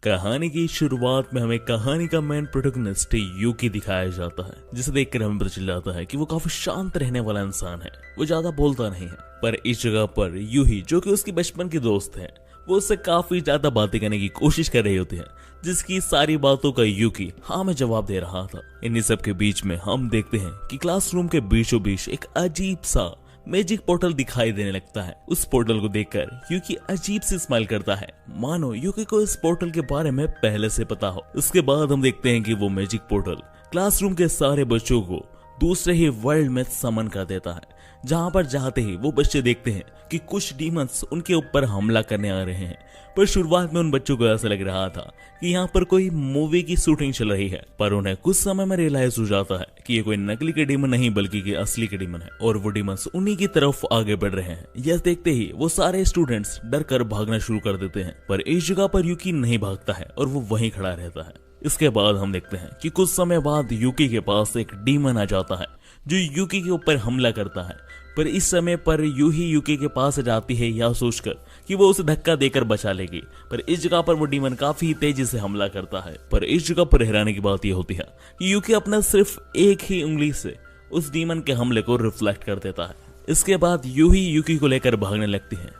कहानी की शुरुआत में हमें कहानी का मेन प्रोटैगनिस्ट यूकी दिखाया जाता है, जिसे देखकर हमें पता चल जाता है कि वो काफी शांत रहने वाला इंसान है। वो ज्यादा बोलता नहीं है, पर इस जगह पर यूही जो कि उसकी बचपन की दोस्त है, वो उससे काफी ज्यादा बातें करने की कोशिश कर रही होती है, जिसकी सारी बातों का यूकी हाँ में जवाब दे रहा था। इन्हीं सब के बीच में हम देखते हैं कि क्लासरूम के बीचों बीच एक अजीब सा मैजिक पोर्टल दिखाई देने लगता है। उस पोर्टल को देखकर यूकी अजीब सी स्माइल करता है, मानो यूकी को इस पोर्टल के बारे में पहले से पता हो। उसके बाद हम देखते हैं कि वो मैजिक पोर्टल क्लासरूम के सारे बच्चों को दूसरे ही वर्ल्ड में समन कर देता है, जहां पर जाते ही वो बच्चे देखते हैं कि कुछ डीमंस उनके ऊपर हमला करने आ रहे हैं। पर शुरुआत में उन बच्चों को ऐसा लग रहा था कि यहाँ पर कोई मूवी की शूटिंग चल रही है, पर उन्हें कुछ समय में रियलाइज हो जाता है कि ये कोई नकली के डीमन नहीं बल्कि कि असली के डीमन है, और वो डीमंस उन्हीं की तरफ आगे बढ़ रहे हैं। यह देखते ही वो सारे स्टूडेंट्स डर कर भागना शुरू कर देते हैं, पर इस जगह पर यूकी नहीं भागता है और वो वहीं खड़ा रहता है। इसके बाद हम देखते हैं कि कुछ समय बाद यूकी के पास एक डीमन आ जाता है जो यूकी के ऊपर हमला करता है। पर इस समय पर यूही यूकी के पास जाती है यह सोचकर कि वो उसे धक्का देकर बचा लेगी, पर इस जगह पर वो डीमन काफी तेजी से हमला करता है। पर इस जगह पर हैरानी की बात यह होती है कि यूकी अपना सिर्फ एक ही उंगली से उस डीमन के हमले को रिफ्लेक्ट कर देता है। इसके बाद यूही यूकी को लेकर भागने लगती है।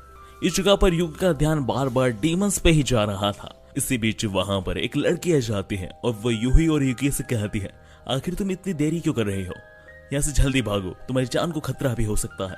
इस जगह पर यूकी का ध्यान बार बार डीमंस पे ही जा रहा था। इसी बीच वहां पर एक लड़की आ जाती है और वो यूही और यूकी से कहती है, आखिर तुम इतनी देरी क्यों कर रही हो, यहाँ से जल्दी भागो, तुम्हारी जान को खतरा भी हो सकता है।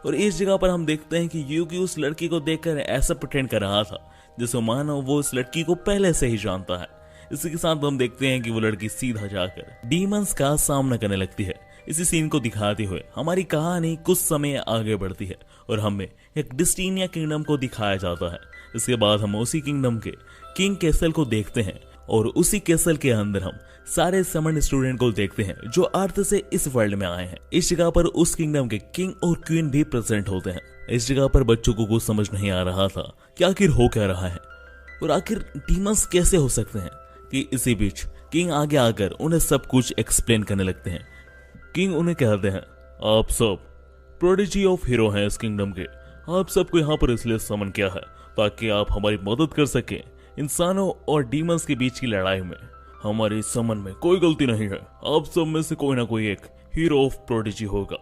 और इस जगह पर हम देखते हैं कि यूकी उस लड़की को देखकर ऐसा प्रिटेंड कर रहा था जैसे मानो वो उस लड़की को पहले से ही जानता है। इसी के साथ हम देखते हैं कि वो लड़की सीधा जाकर डीमंस का सामना करने लगती है। इसी सीन को दिखाते हुए हमारी कहानी कुछ समय आगे बढ़ती है और हमें एक डिस्टीनिया किंगडम को दिखाया जाता है। इसके बाद हम उसी किंगडम के किंग कैसल को देखते हैं और उसी कैसल के अंदर हम सारे समन स्टूडेंट को देखते हैं जो अर्थ से इस वर्ल्ड में आए हैं। इस जगह पर उस किंगडम के किंग और क्वीन भी प्रेजेंट होते हैं। इस जगह पर बच्चों को कुछ समझ नहीं आ रहा था कि आखिर हो क्या रहा है और आखिर डीमंस कैसे हो सकते हैं, कि इसी बीच किंग आगे आकर उन्हें सब कुछ एक्सप्लेन करने लगते हैं। किंग उन्हें कहते हैं, आप सब प्रोडिजी ऑफ हीरो हैं इस किंगडम के, आप सबको यहाँ पर इसलिए समन किया है ताकि आप हमारी मदद कर सकें। इंसानों और डीमंस के बीच की लड़ाई में हमारी समन में कोई गलती नहीं है, आप सब में से कोई ना कोई एक हीरो ऑफ प्रोडिजी होगा।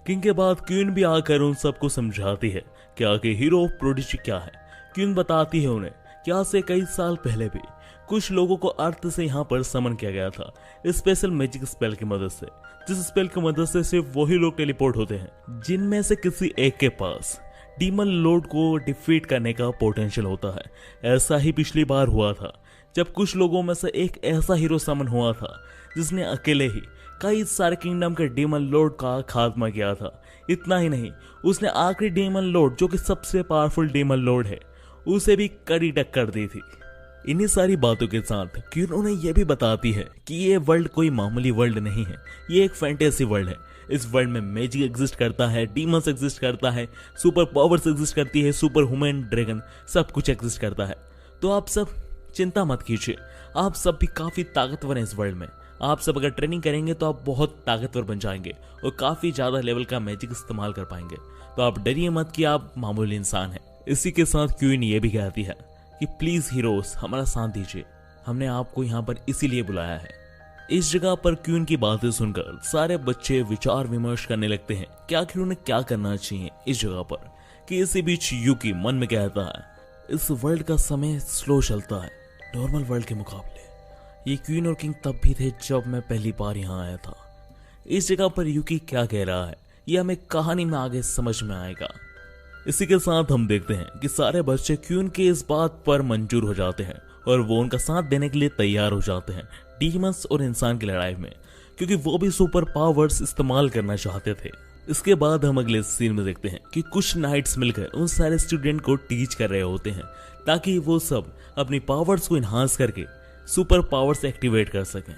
किंग के बाद क्वीन भी आकर उन सबको समझाती है कि आगे हीरो ऑफ प्रोडिजी क्या है। क्वीन बताती है उन्हें कि आज से कई साल पहले भी कुछ लोगों को अर्थ से यहाँ पर समन किया गया था स्पेशल मैजिक स्पेल की मदद से, जिस स्पेल की मदद से सिर्फ वही लोग टेलीपोर्ट होते हैं जिनमें से किसी एक के पास डीमन लॉर्ड को डिफीट करने का पोटेंशियल होता है। ऐसा ही पिछली बार हुआ था जब कुछ लोगों में से एक ऐसा हीरो समन हुआ था जिसने अकेले ही कई सारे किंगडम के डीमन लॉर्ड का खात्मा किया था। इतना ही नहीं, उसने आखिरी डीमन लॉर्ड जो कि सबसे पावरफुल डीमन लॉर्ड है उसे भी कड़ी टक्कर दी थी। इन्हीं सारी बातों के साथ क्वीन उन्हें यह भी बताती है कि ये वर्ल्ड कोई मामूली वर्ल्ड नहीं है, ये एक फैंटेसी वर्ल्ड है। इस वर्ल्ड में मैजिक एग्जिस्ट करता है, डीमंस एग्जिस्ट करता है, सुपर पावर्स एग्जिस्ट करती है, सुपर ह्यूमन ड्रैगन सब कुछ एग्जिस्ट करता है। तो आप सब चिंता मत कीजिए, आप सब भी काफी ताकतवर हैं इस वर्ल्ड में। आप सब अगर ट्रेनिंग करेंगे तो आप बहुत ताकतवर बन जाएंगे और काफी ज्यादा लेवल का मैजिक इस्तेमाल कर पाएंगे। तो आप डरिए मत कि आप मामूली इंसान हैं। इसी के साथ क्वीन ये भी कहती है कि प्लीज हीरोज हमारा साथ दीजिए, हमने आपको यहाँ पर इसीलिए बुलाया है। इस जगह पर क्वीन की बातें सुनकर सारे बच्चे विचार विमर्श करने लगते हैं कि आखिर उन्हें क्या करना चाहिए इस जगह पर। कि इसी बीच यूकी मन में कहता है, इस वर्ल्ड का समय स्लो चलता है नॉर्मल वर्ल्ड के मुकाबले। ये क्वीन और किंग तब भी थे जब मैं पहली बार यहाँ आया था। इस जगह पर यूकी क्या कह रहा है ये हमें कहानी में आगे समझ में आएगा। इसी के साथ हम देखते हैं कि सारे बच्चे क्वीन के इस बात पर मंजूर हो जाते हैं और वो उनका साथ देने के लिए तैयार हो जाते हैं डीमंस और इंसान की लड़ाई में, क्योंकि वो भी सुपर पावर्स इस्तेमाल करना चाहते थे। इसके बाद हम अगले सीन में देखते हैं कि कुछ नाइट्स मिलकर उन सारे स्टूडेंट को टीच कर रहे होते हैं ताकि वो सब अपनी पावर्स को इन्हांस करके सुपर पावर्स एक्टिवेट कर सकें।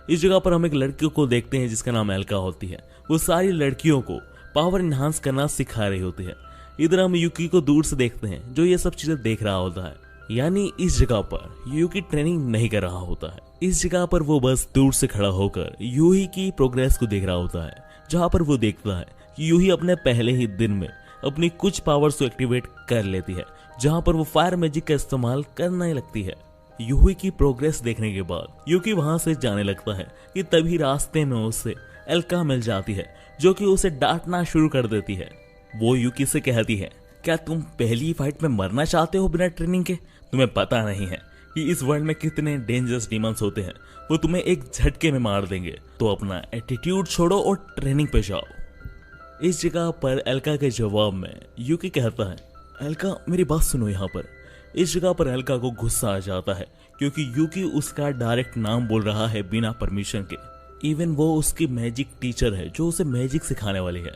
इस जगह पर हम एक लड़की को देखते हैं जिसका नाम एल्का होती है। वो सारी लड़कियों को पावर इन्हांस करना सिखा रही होती है। इधर हम यूकी को दूर से देखते हैं जो ये सब चीजें देख रहा होता है, यानी इस जगह पर यूकी ट्रेनिंग नहीं कर रहा होता है। इस जगह पर वो बस दूर से खड़ा होकर यूही की प्रोग्रेस को देख रहा होता है, जहाँ पर वो देखता है कि यूही अपने पहले ही दिन में अपनी कुछ पावर्स को एक्टिवेट कर लेती है, जहाँ पर वो फायर मैजिक का इस्तेमाल करने लगती है। यूही की प्रोग्रेस देखने के बाद यूकी वहां से जाने लगता है कि तभी रास्ते में उसे एल्का मिल जाती है, जो कि उसे डांटना शुरू कर देती है। वो यूकी से कहती है, क्या तुम पहली फाइट में मरना चाहते हो बिना ट्रेनिंग के? तुम्हें पता नहीं है कि इस वर्ल्ड में कितने डेंजरस डीमंस होते हैं, वो तुम्हें एक झटके में मार देंगे। तो अपना एटीट्यूड छोड़ो और ट्रेनिंग पे जाओ। इस जगह पर एल्का के जवाब में यूकी कहता है, एल्का मेरी बात सुनो यहाँ पर। इस जगह पर एल्का को गुस्सा आ जाता है क्योंकि यूकी उसका डायरेक्ट नाम बोल रहा है बिना परमिशन के। इवन वो उसकी मैजिक टीचर है जो उसे मैजिक सिखाने वाली है।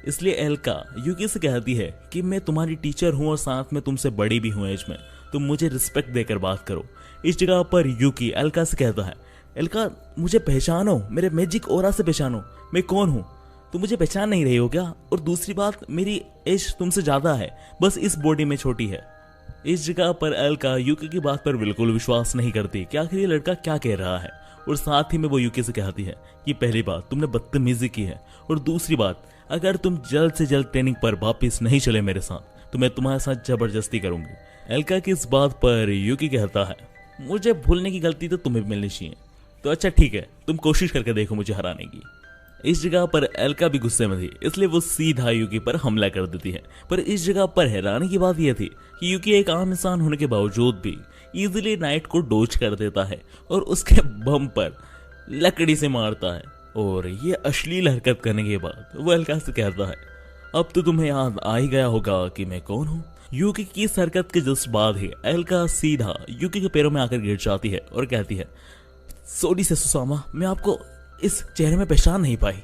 इसलिए एल्का यूकी से कहती है कि मैं तुम्हारी टीचर हूँ और साथ में तुमसे बड़ी भी हूँ एज में, तुम मुझे रिस्पेक्ट देकर बात करो। इस जगह पर यूकी एल्का से कहता है, एल्का मुझे पहचानो, मेरे मैजिक ऑरा से पहचानो, मैं कौन हूँ? तुम मुझे पहचान नहीं रही हो क्या? और दूसरी बात, मेरी एज तुमसे ज्यादा है, बस इस बॉडी में छोटी है। इस जगह पर एल्का यूकी की बात पर बिल्कुल विश्वास नहीं करती कि आखिर ये लड़का क्या कह रहा है। और साथ ही में वो यूकी से कहती है कि पहली बात तुमने बदतमीजी की है, और दूसरी बात अगर तुम जल्द से जल्द ट्रेनिंग पर वापस नहीं चले मेरे साथ तो मैं तुम्हारे साथ जबरदस्ती करूंगी। एल्का की इस बात पर यूकी कहता है, मुझे भूलने की गलती तो तुम्हें मिलनी चाहिए, तो अच्छा ठीक है, तुम कोशिश करके देखो मुझे हराने की। इस जगह पर एल्का भी गुस्से में थी, इसलिए वो सीधा यूकी पर हमला कर देती है। पर इस जगह पर हैरानी की बात यह थी कि यूकी एक आम इंसान होने के बावजूद भी इजीली नाइट को डोज कर देता है और उसके बम पर लकड़ी से मारता है। और ये अश्लील हरकत करने के बाद वो एल्का से कहता है, अब तो तुम्हें याद आ ही गया होगा कि मैं कौन हूँ। यूकी की इस हरकत के जस्ट बाद ही एल्का सीधा यूकी के पैरों में आकर गिर जाती है और कहती है, सॉरी सेसुसामा, मैं आपको इस चेहरे में पहचान नहीं पाई।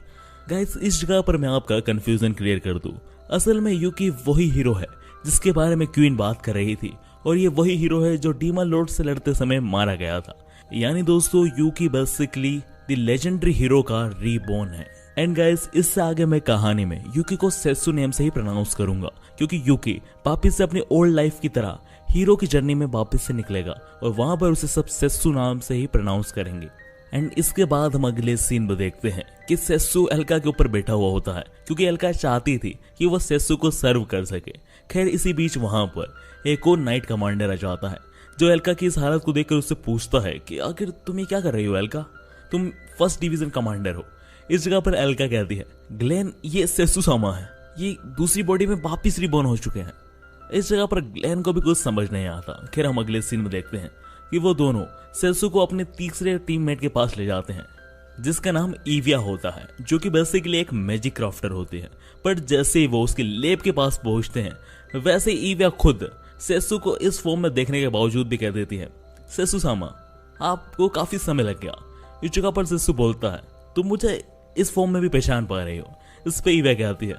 गाइस, इस जगह पर मैं आपका कंफ्यूजन क्लियर कर दूं। असल में यूकी वही हीरो है जिसके बारे में क्वीन बात कर रही थी, और ये वही हीरो है जो डीमन लॉर्ड से लड़ते समय मारा गया था। यानी दोस्तों, यूकी बेसिकली द लेजेंडरी हीरो का रीबॉर्न है। एंड गाइस, इससे आगे मैं कहानी में यूकी को सेसु नेम से ही प्रोनाउंस करूंगा, क्योंकि यूकी वापिस से अपनी ओल्ड लाइफ की तरह हीरो की जर्नी में वापस से निकलेगा और वहां पर उसे सब सेसु नाम से ही प्रोनाउंस करेंगे। एंड इसके बाद हम अगले सीन में देखते हैं कि सेसु एल्का के ऊपर बैठा हुआ होता है, क्योंकि एल्का चाहती थी कि वो सेसु को सर्व कर सके। खैर, इसी बीच वहां पर एक और नाइट कमांडर आ जाता है, जो एल्का की इस हालत को देखकर उससे पूछता है कि आखिर तुम ये क्या कर रही हो एल्का, तुम फर्स्ट डिवीजन कमांडर हो। इस जगह पर एल्का कहती है, ग्लेन ये सेसुसामा है, ये दूसरी बॉडी में वापिस रिबॉर्न हो चुके हैं। इस जगह पर ग्लेन को भी कुछ समझ नहीं आता। खैर, हम अगले सीन में देखते हैं कि वो दोनों सेसु को अपने तीसरे टीममेट के पास ले जाते हैं, जिसका नाम ईविया होता है, जो कि बेसिकली एक मैजिक क्राफ्टर होती है। पर जैसे ही वो उसके लैब के पास पहुंचते हैं, वैसे ईविया खुद सेसु को इस फॉर्म में देखने के बावजूद भी कह देती है, सेसुसामा आपको काफी समय लग गया। इस जगह पर सेसु बोलता है, तुम मुझे इस फॉर्म में भी पहचान पा रही हो। इस पे ईविया कहती है,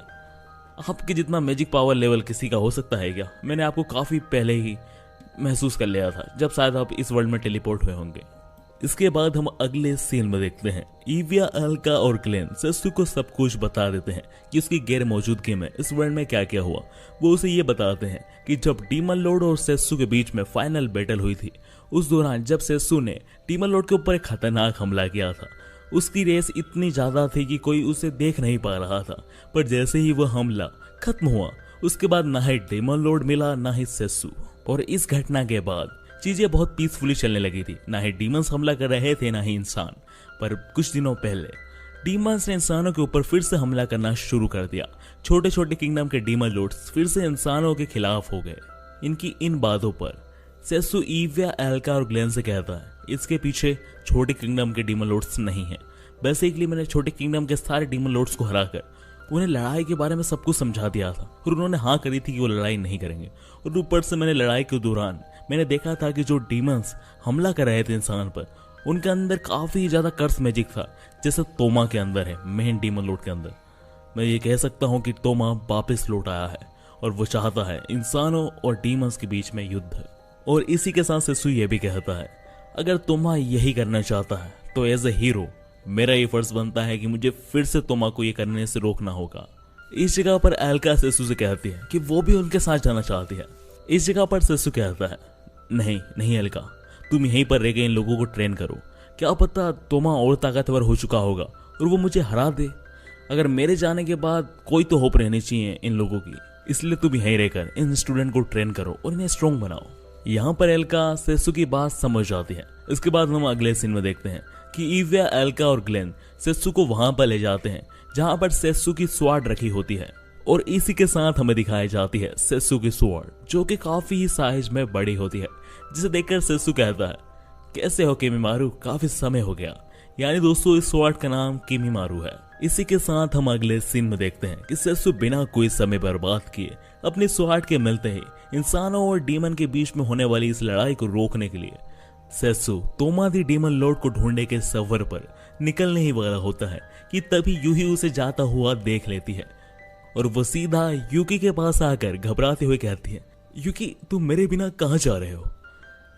आपके जितना मैजिक पावर लेवल किसी का हो सकता है क्या? मैंने आपको काफी पहले ही महसूस कर लिया था, जब शायद आप इस वर्ल्ड में टेलीपोर्ट हुए होंगे। इसके बाद हम अगले सीन में देखते हैं ईविया, एल्का और ग्लेन सेसु को सब कुछ बता देते हैं कि उसकी गैर मौजूदगी में इस वर्ल्ड में क्या क्या हुआ। वो उसे ये बताते हैं कि जब डीमन लॉर्ड और सेसु के बीच में फाइनल बैटल हुई थी, उस दौरान जब सेसु ने डीमन लॉर्ड के ऊपर एक खतरनाक हमला किया था, उसकी रेस इतनी ज्यादा थी कि कोई उसे देख नहीं पा रहा था। पर जैसे ही वह हमला खत्म हुआ, उसके बाद ना ही डीमन लॉर्ड मिला ना ही सेसु। और इस घटना के बाद चीजें बहुत पीसफुली चलने लगी थी। ना ही डीमंस हमला कर रहे थे ना ही इंसान। पर कुछ दिनों पहले डीमंस ने इंसानों के ऊपर फिर से हमला करना शुरू कर दिया। छोटे छोटे किंगडम के डीमन लॉर्ड्स फिर से इंसानों के खिलाफ हो गए। इनकी इन बातों पर सेसु ईविया, एल्का और ग्लेन से कहता है, इसके पीछे छोटे किंगडम के डीमन लॉर्ड्स नहीं है। बेसिकली मैंने छोटे किंगडम के सारे डीमन लॉर्ड्स को हराकर उन्हें लड़ाई के बारे में सब कुछ समझा दिया था, और उन्होंने हाँ करी थी कि वो लड़ाई नहीं करेंगे। और ऊपर से मैंने लड़ाई के दौरान मैंने देखा था कि जो डीमंस हमला कर रहे थे इंसान पर, उनके अंदर काफी ज्यादा कर्स मैजिक था, जैसे तोमा के अंदर है, मेन डीमन लॉर्ड के अंदर। मैं ये कह सकता हूँ कि तोमा वापस लौट आया है और वो चाहता है इंसानों और डीमंस के बीच में युद्ध। और इसी के साथ सेसु ये भी कहता है, अगर तोमा यही करना चाहता है तो एज ए हीरो मेरा ये फर्ज बनता है कि मुझे फिर से तोमा को ये करने से रोकना होगा। इस जगह पर एल्का सेसु से कहती है कि वो भी उनके साथ जाना चाहती है। इस जगह पर सेसु कहता है, नहीं नहीं एल्का, तुम यहीं पर रह के इन लोगों को ट्रेन करो। क्या पता तोमा और ताकतवर हो चुका होगा और वो मुझे हरा दे। अगर मेरे जाने के बाद कोई तो होप रहनी चाहिए इन लोगों की, इसलिए तुम यहीं रहकर इन स्टूडेंट को ट्रेन करो और इन्हें स्ट्रॉन्ग बनाओ। यहाँ पर एल्का सेसु की बात समझ आती है। इसके बाद हम अगले सीन में देखते हैं कि इविया, एल्का और ग्लेन सेसु को वहां पर ले जाते हैं जहां पर सेसु की स्वॉर्ड रखी होती है, और इसी के साथ हमें दिखाई जाती है सेसु की स्वॉर्ड जो कि काफी ही साइज में बड़ी होती है, जिसे देखकर सेसु कहता है, कैसे हो किमीमारू, काफी समय हो गया। यानी दोस्तों इस स्वॉर्ड का नाम किमीमारू है। इसी के साथ हम अगले सीन में देखते हैं कि सेसु बिना कोई समय बर्बाद किए अपनी स्वॉर्ड के मिलते ही इंसानों और डीमन के बीच में होने वाली इस लड़ाई को रोकने के लिए सेसु तोमादी डीमन लॉर्ड को ढूंढने के सफर पर निकलने ही वाला होता है कि तभी यूही उसे जाता हुआ देख लेती है, और वो सीधा यूकी के पास आकर घबराते हुए कहती है, यूकी तुम मेरे बिना कहाँ जा रहे हो।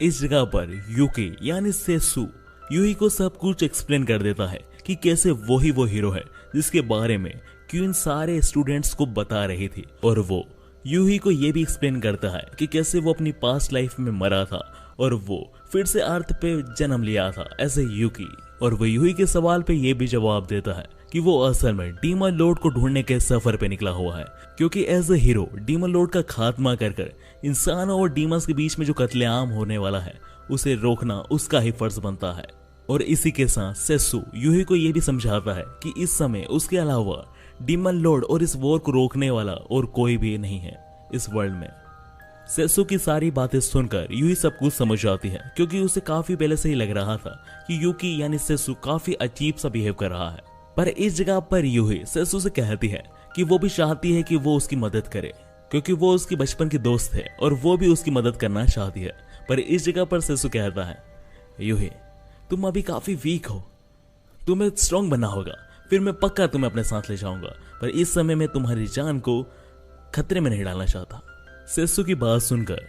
इस जगह पर यूकी यानी सेसु यूही को सब कुछ एक्सप्लेन कर देता है कि कैसे वो हीरो है जिसके बारे में क्वीन सारे स्टूडेंट्स को बता रही थी, और वो यूही को ये भी एक्सप्लेन करता है कि कैसे वो अपनी पास्ट लाइफ में मरा था और वो फिर से अर्थ पे जन्म लिया था ऐसे यूकी, और वो यूही के सवाल पे ये भी जवाब देता है कि वो असल में डीमन लॉर्ड को ढूंढने के सफर पे निकला हुआ है, क्योंकि as a hero demon lord का खात्मा कर इंसानों और डीमंस के बीच में जो कत्लेआम होने वाला है उसे रोकना उसका ही फर्ज बनता है। और इसी के साथ सेसु यूही को ये भी समझाता है कि इस समय उसके अलावा डीमन लॉर्ड और इस वॉर को रोकने वाला और कोई भी नहीं है इस वर्ल्ड में। सेसु की सारी बातें सुनकर यूही सब कुछ समझ आती है, क्योंकि उसे काफी पहले से ही लग रहा था कि यूकी यानी सेसु काफी अजीब सा बिहेव कर रहा है। पर इस जगह पर यूही सेसु से कहती है कि वो भी चाहती है कि वो उसकी मदद करे, क्योंकि वो उसकी बचपन की दोस्त है और वो भी उसकी मदद करना चाहती है। पर इस जगह पर सेसु कहता है, यूही तुम अभी काफी वीक हो, तुम्हें स्ट्रॉन्ग बनना होगा, फिर मैं पक्का तुम्हें अपने साथ ले जाऊंगा, पर इस समय मैं तुम्हारी जान को खतरे में नहीं डालना चाहता। सेसु की बात सुनकर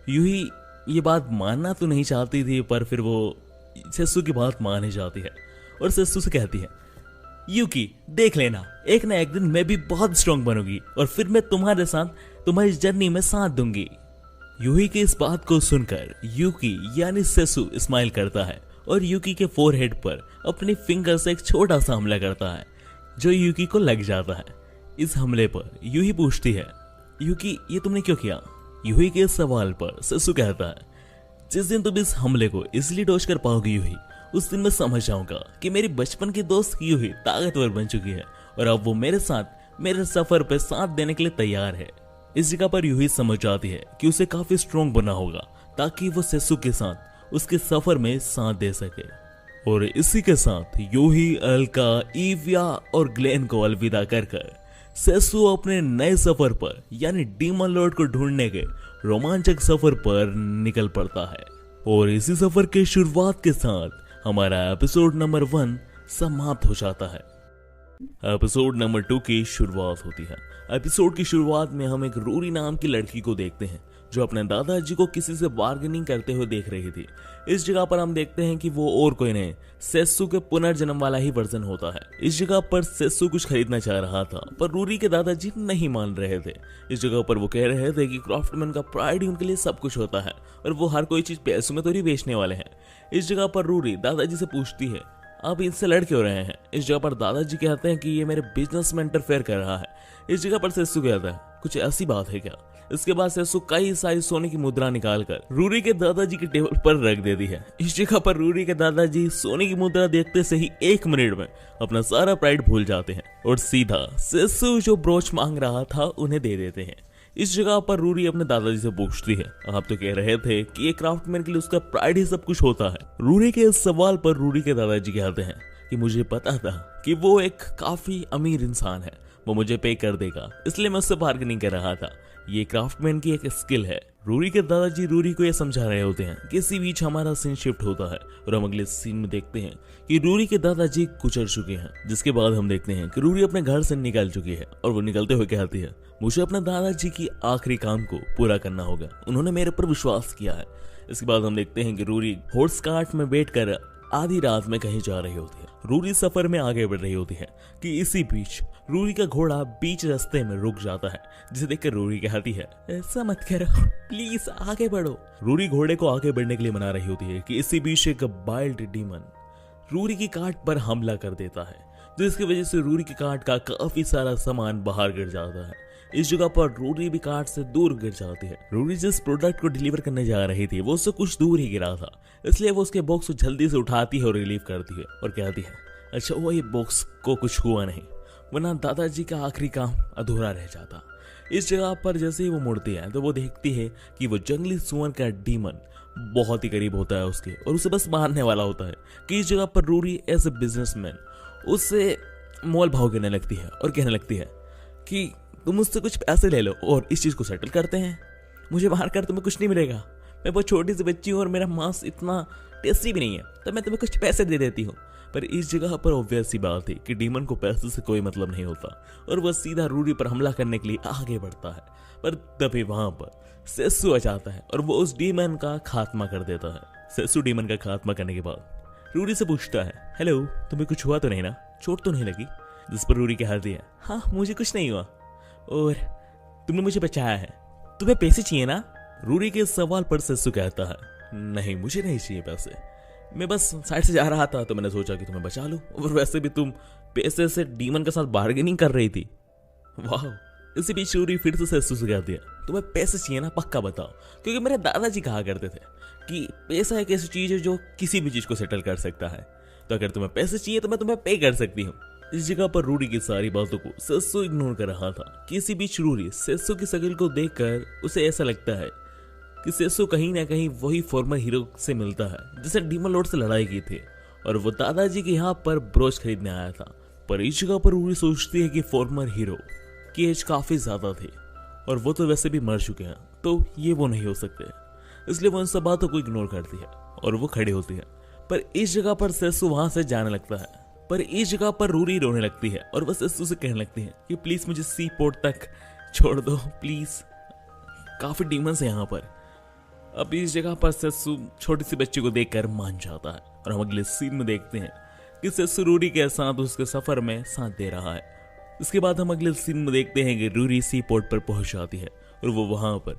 यूही ये बात मानना तो नहीं चाहती थी, पर फिर वो सेसु की बात मान ही जाती है और सेसु से कहती है, यूकी देख लेना, एक ना एक दिन मैं भी बहुत स्ट्रॉन्ग बनूंगी और फिर मैं तुम्हारे साथ तुम्हारी जर्नी में साथ दूंगी। यूही की इस बात को सुनकर यूकी यानी सेसु स्माइल करता है और यूकी के फोरहेड पर अपनी फिंगर से एक छोटा सा हमला करता है जो यूकी को लग जाता है। इस हमले पर यूही पूछती है, यूकी ये तुमने क्यों किया। यूही के सवाल पर सेसु कहता है, जिस दिन तुम इस हमले को इसलिए डॉज कर पाओगी यूही, उस दिन मैं समझ जाऊंगा कि मेरी बचपन की दोस्त यूही ताकतवर बन चुकी है और अब वो मेरे साथ मेरे सफर पे साथ देने के लिए तैयार है। इस जगह पर यूही समझ जाती है कि उसे काफी स्ट्रॉन्ग बनना होगा ताकि वो सेसु के साथ उसके सफर में साथ दे सके। और इसी के साथ यूही, एल्का, इविया और ग्लेन को अलविदा कर सेसु अपने नए सफर पर यानी डीमन लॉर्ड को ढूंढने के रोमांचक सफर पर निकल पड़ता है। और इसी सफर के शुरुआत के साथ हमारा एपिसोड नंबर 1 समाप्त हो जाता है। एपिसोड नंबर 2 की शुरुआत होती है। एपिसोड की शुरुआत में हम एक रूरी नाम की लड़की को देखते हैं जो अपने दादाजी को किसी से बार्गेनिंग करते हुए देख रही थी। इस जगह पर हम देखते हैं कि वो और कोई नहीं, सेसु के पुनर्जन्म वाला ही वर्जन होता है। इस जगह पर सेसु कुछ खरीदना चाह रहा था पर रूरी के दादाजी नहीं मान रहे थे। इस जगह पर वो कह रहे थे कि क्राफ्टमैन का प्राइड ही उनके लिए सब कुछ होता है और वो हर कोई चीज पैसों में तो नहीं बेचने वाले हैं। इस जगह पर रूरी दादाजी से पूछती है, आप इनसे लड़ क्यों रहे हैं। इस जगह पर दादाजी कहते हैं कि ये मेरे बिजनेस में इंटरफेयर कर रहा है। इस जगह पर सेसु कहता है, कुछ ऐसी बात है क्या। इसके बाद सेसु कई सारी सोने की मुद्रा निकालकर रूरी के दादाजी के टेबल पर रख देती है। इस जगह पर रूरी के दादाजी सोने की मुद्रा देखते से ही 1 मिनट में अपना सारा प्राइड भूल जाते हैं और सीधा सेसु जो ब्रोच मांग रहा था उन्हें दे देते हैं। इस जगह पर रूरी अपने दादाजी से पूछती है, आप तो कह रहे थे कि ये क्राफ्टमैन के लिए उसका प्राइड ही सब कुछ होता है। रूरी के इस सवाल पर रूरी के दादाजी कहते हैं कि मुझे पता था कि वो एक काफी अमीर इंसान है, वो मुझे पे कर देगा, इसलिए मैं उससे बार्गेनिंग कर रहा था। ये क्राफ्टमैन की एक स्किल है। रूरी के दादाजी रूरी को यह समझा रहे होते हैं कि इसी बीच हमारा सीन शिफ्ट होता है और हम अगले सीन में देखते हैं कि रूरी के दादाजी गुजर चुके हैं। जिसके बाद हम देखते हैं कि रूरी अपने घर से निकल चुकी है और वो निकलते हुए कहती है, मुझे अपने दादाजी की आखिरी काम को पूरा करना होगा, उन्होंने मेरे पर विश्वास किया है। इसके बाद हम देखते हैं कि रूरी हॉर्स कार्ट में बैठकर आधी रात में कहीं जा रही होती है। रूरी सफर में आगे बढ़ रही होती है कि इसी बीच रूरी का घोड़ा बीच रास्ते में रुक जाता है, जिसे देखकर रूरी कहती है, ऐसा मत करो, प्लीज आगे बढ़ो। रूरी घोड़े को आगे बढ़ने के लिए मना रही होती है कि इसी बीच एक वाइल्ड डीमन रूरी की कार्ट पर हमला कर देता है, जिसकी वजह से रूरी की कार्ट का काफी सारा सामान बाहर गिर जाता है। इस जगह पर रूरी भी कार से दूर गिर जाती है। रूरी जिस प्रोडक्ट को डिलीवर करने जा रही थी वो उससे कुछ दूर ही गिरा था, इसलिए वो उसके बॉक्स को जल्दी से उठाती है और रिलीव करती है और कहती है अच्छा वो ये बॉक्स को कुछ हुआ नहीं, वरना दादाजी का आखिरी काम अधूरा रह जाता। इस जगह पर जैसे ही वो मुड़ती है तो वो देखती है कि वो जंगली सुअर का डीमन बहुत ही करीब होता है उसके और उसे बस मारने वाला होता है। कि इस जगह पर रूरी एज ए बिजनेसमैन उससे मोल भाव करने लगती है और कहने लगती है कि तुम मुझसे कुछ पैसे ले लो और इस चीज को सेटल करते हैं, मुझे बाहर कर तुम्हें कुछ नहीं मिलेगा, मैं बहुत छोटी सी बच्ची हूँ और मेरा मांस इतना टेस्टी भी नहीं है, तो मैं तुम्हें कुछ पैसे दे देती हूँ। पर इस जगह पर ऑब्वियस सी बात थी कि डीमन को पैसे से कोई मतलब नहीं होता और वह सीधा रूरी पर हमला करने के लिए आगे बढ़ता है। पर तभी वहां पर सेसु आ जाता है और वो उस डीमन का खात्मा कर देता है। सेसु डीमन का खात्मा करने के बाद रूरी से पूछता है हेलो तुम्हें कुछ हुआ तो नहीं ना, चोट तो नहीं लगी? जिस पर रूरी कहती है हाँ मुझे कुछ नहीं हुआ और तुमने मुझे बचाया है, तुम्हें पैसे चाहिए ना? रूरी के सवाल पर सेसु कहता है नहीं मुझे नहीं चाहिए पैसे, मैं बस साइड से जा रहा था तो मैंने सोचा कि तुम्हें बचा लूं, और वैसे भी तुम पैसे से डीमन के साथ बार्गेनिंग कर रही थी। वाह। इसी बीच रूरी फिर से सेसु से कहती है तुम्हें पैसे चाहिए ना, पक्का बताओ, क्योंकि मेरे दादाजी कहा करते थे कि पैसा एक ऐसी चीज है जो किसी भी चीज को सेटल कर सकता है, तो अगर तुम्हें पैसे चाहिए तो मैं तुम्हें पे कर सकती हूँ। इस जगह पर रूरी की सारी बातों को सेसु इग्नोर कर रहा था कि इसी बीच रूरी सेसु की शक्ल को देखकर उसे ऐसा लगता है कि सेसु कहीं ना कहीं वही फॉर्मर हीरो से मिलता है जिसे डीमन लॉर्ड से लड़ाई की थी और वो दादाजी के यहाँ पर ब्रोच खरीदने आया था। पर इस जगह पर रूरी सोचती है कि फॉर्मर हीरो की एज काफी ज्यादा थी और वो तो वैसे भी मर चुके हैं, तो ये वो नहीं हो सकते, इसलिए वो इन सब बातों को इग्नोर करती है और वो खड़ी होती है। पर इस जगह पर सेसु वहां से जाने लगता है, पर इस जगह पर रूरी रोने लगती है और वह सेसु से कहने लगती है कि प्लीज मुझे सी पोर्ट तक छोड़ दो प्लीज, काफी डीमंस है यहाँ पर। अब इस जगह पर सेसु छोटी सी बच्ची को देखकर मान जाता है और हम अगले सीन में देखते हैं कि सेसु रूरी के साथ उसके सफर में साथ दे रहा है। इसके बाद हम अगले सीन में देखते हैं कि रूरी सी पोर्ट पर पहुंच जाती है और वो वहां पर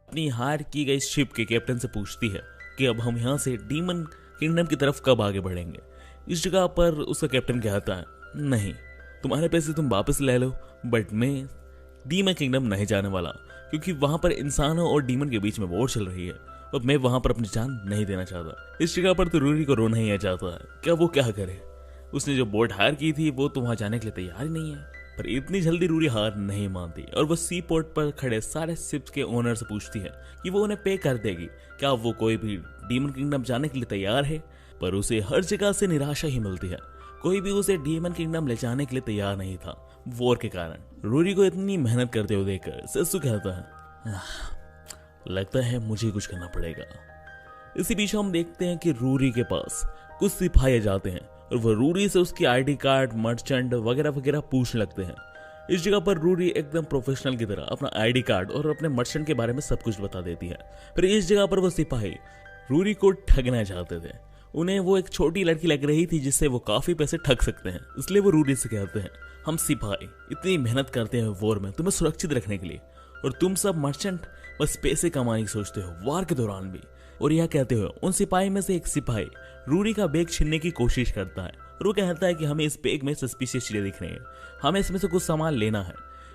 अपनी हायर की गई शिप के कैप्टन से पूछती है कि अब हम यहाँ से डीमन किंगडम की तरफ कब आगे बढ़ेंगे। इस जगह पर उसका कैप्टन कहता है नहीं, तुम्हारे पैसे तुम वापस ले लो, बट मैं डीमन किंगडम नहीं जाने वाला, क्योंकि वहां पर इंसानों और डीमन के बीच में वॉर चल रही है और मैं वहां पर अपनी जान नहीं देना चाहता। इस जगह पर तो रूरी को रोना ही आ जाता है, क्या वो क्या करे, उसने जो बोट हायर की थी वो तो वहां जाने के लिए तैयार ही नहीं है। पर इतनी जल्दी रूरी हार नहीं मानती और वो सी पोर्ट पर खड़े सारे शिप्स के ओनर से पूछती है कि वो उन्हें पे कर देगी, क्या वो कोई भी डीमन किंगडम जाने के लिए तैयार है। पर उसे हर जगह से निराशा ही मिलती है, कोई भी उसे डीमन किंगडम ले जाने के लिए तैयार नहीं था वॉर के कारण। रूरी को इतनी मेहनत करते हुए देखकर सेसु कहता है लगता है मुझे कुछ करना पड़ेगा। इसी बीच हम देखते हैं कि रूरी के पास कुछ सिपाही जाते हैं और वह रूरी से उसकी आईडी कार्ड, मर्चेंट वगैरह वगैरह पूछने लगते हैं। इस जगह पर रूरी एकदम प्रोफेशनल की तरह अपना आईडी कार्ड और अपने मर्चेंट के बारे में सब कुछ बता देती है। फिर इस जगह पर वो सिपाही रूरी को ठगना चाहते थे, उन्हें वो एक छोटी लड़की लग रही थी जिससे वो काफी पैसे ठग सकते हैं, इसलिए वो रूरी से कहते हैं हम सिपाही इतनी मेहनत करते हैं वॉर में तुम्हें सुरक्षित रखने के लिए, और तुम सब मर्चेंट बस पैसे कमाने की सोचते हो वॉर के दौरान भी। और यह कहते हुए उन सिपाही में से एक सिपाही रूरी का बैग छीनने की कोशिश करता है और वो कहता है कि हमें इस बैग में सस्पिशियस चीजें दिख रही हैं, हमें इसमें से कुछ सामान लेना है।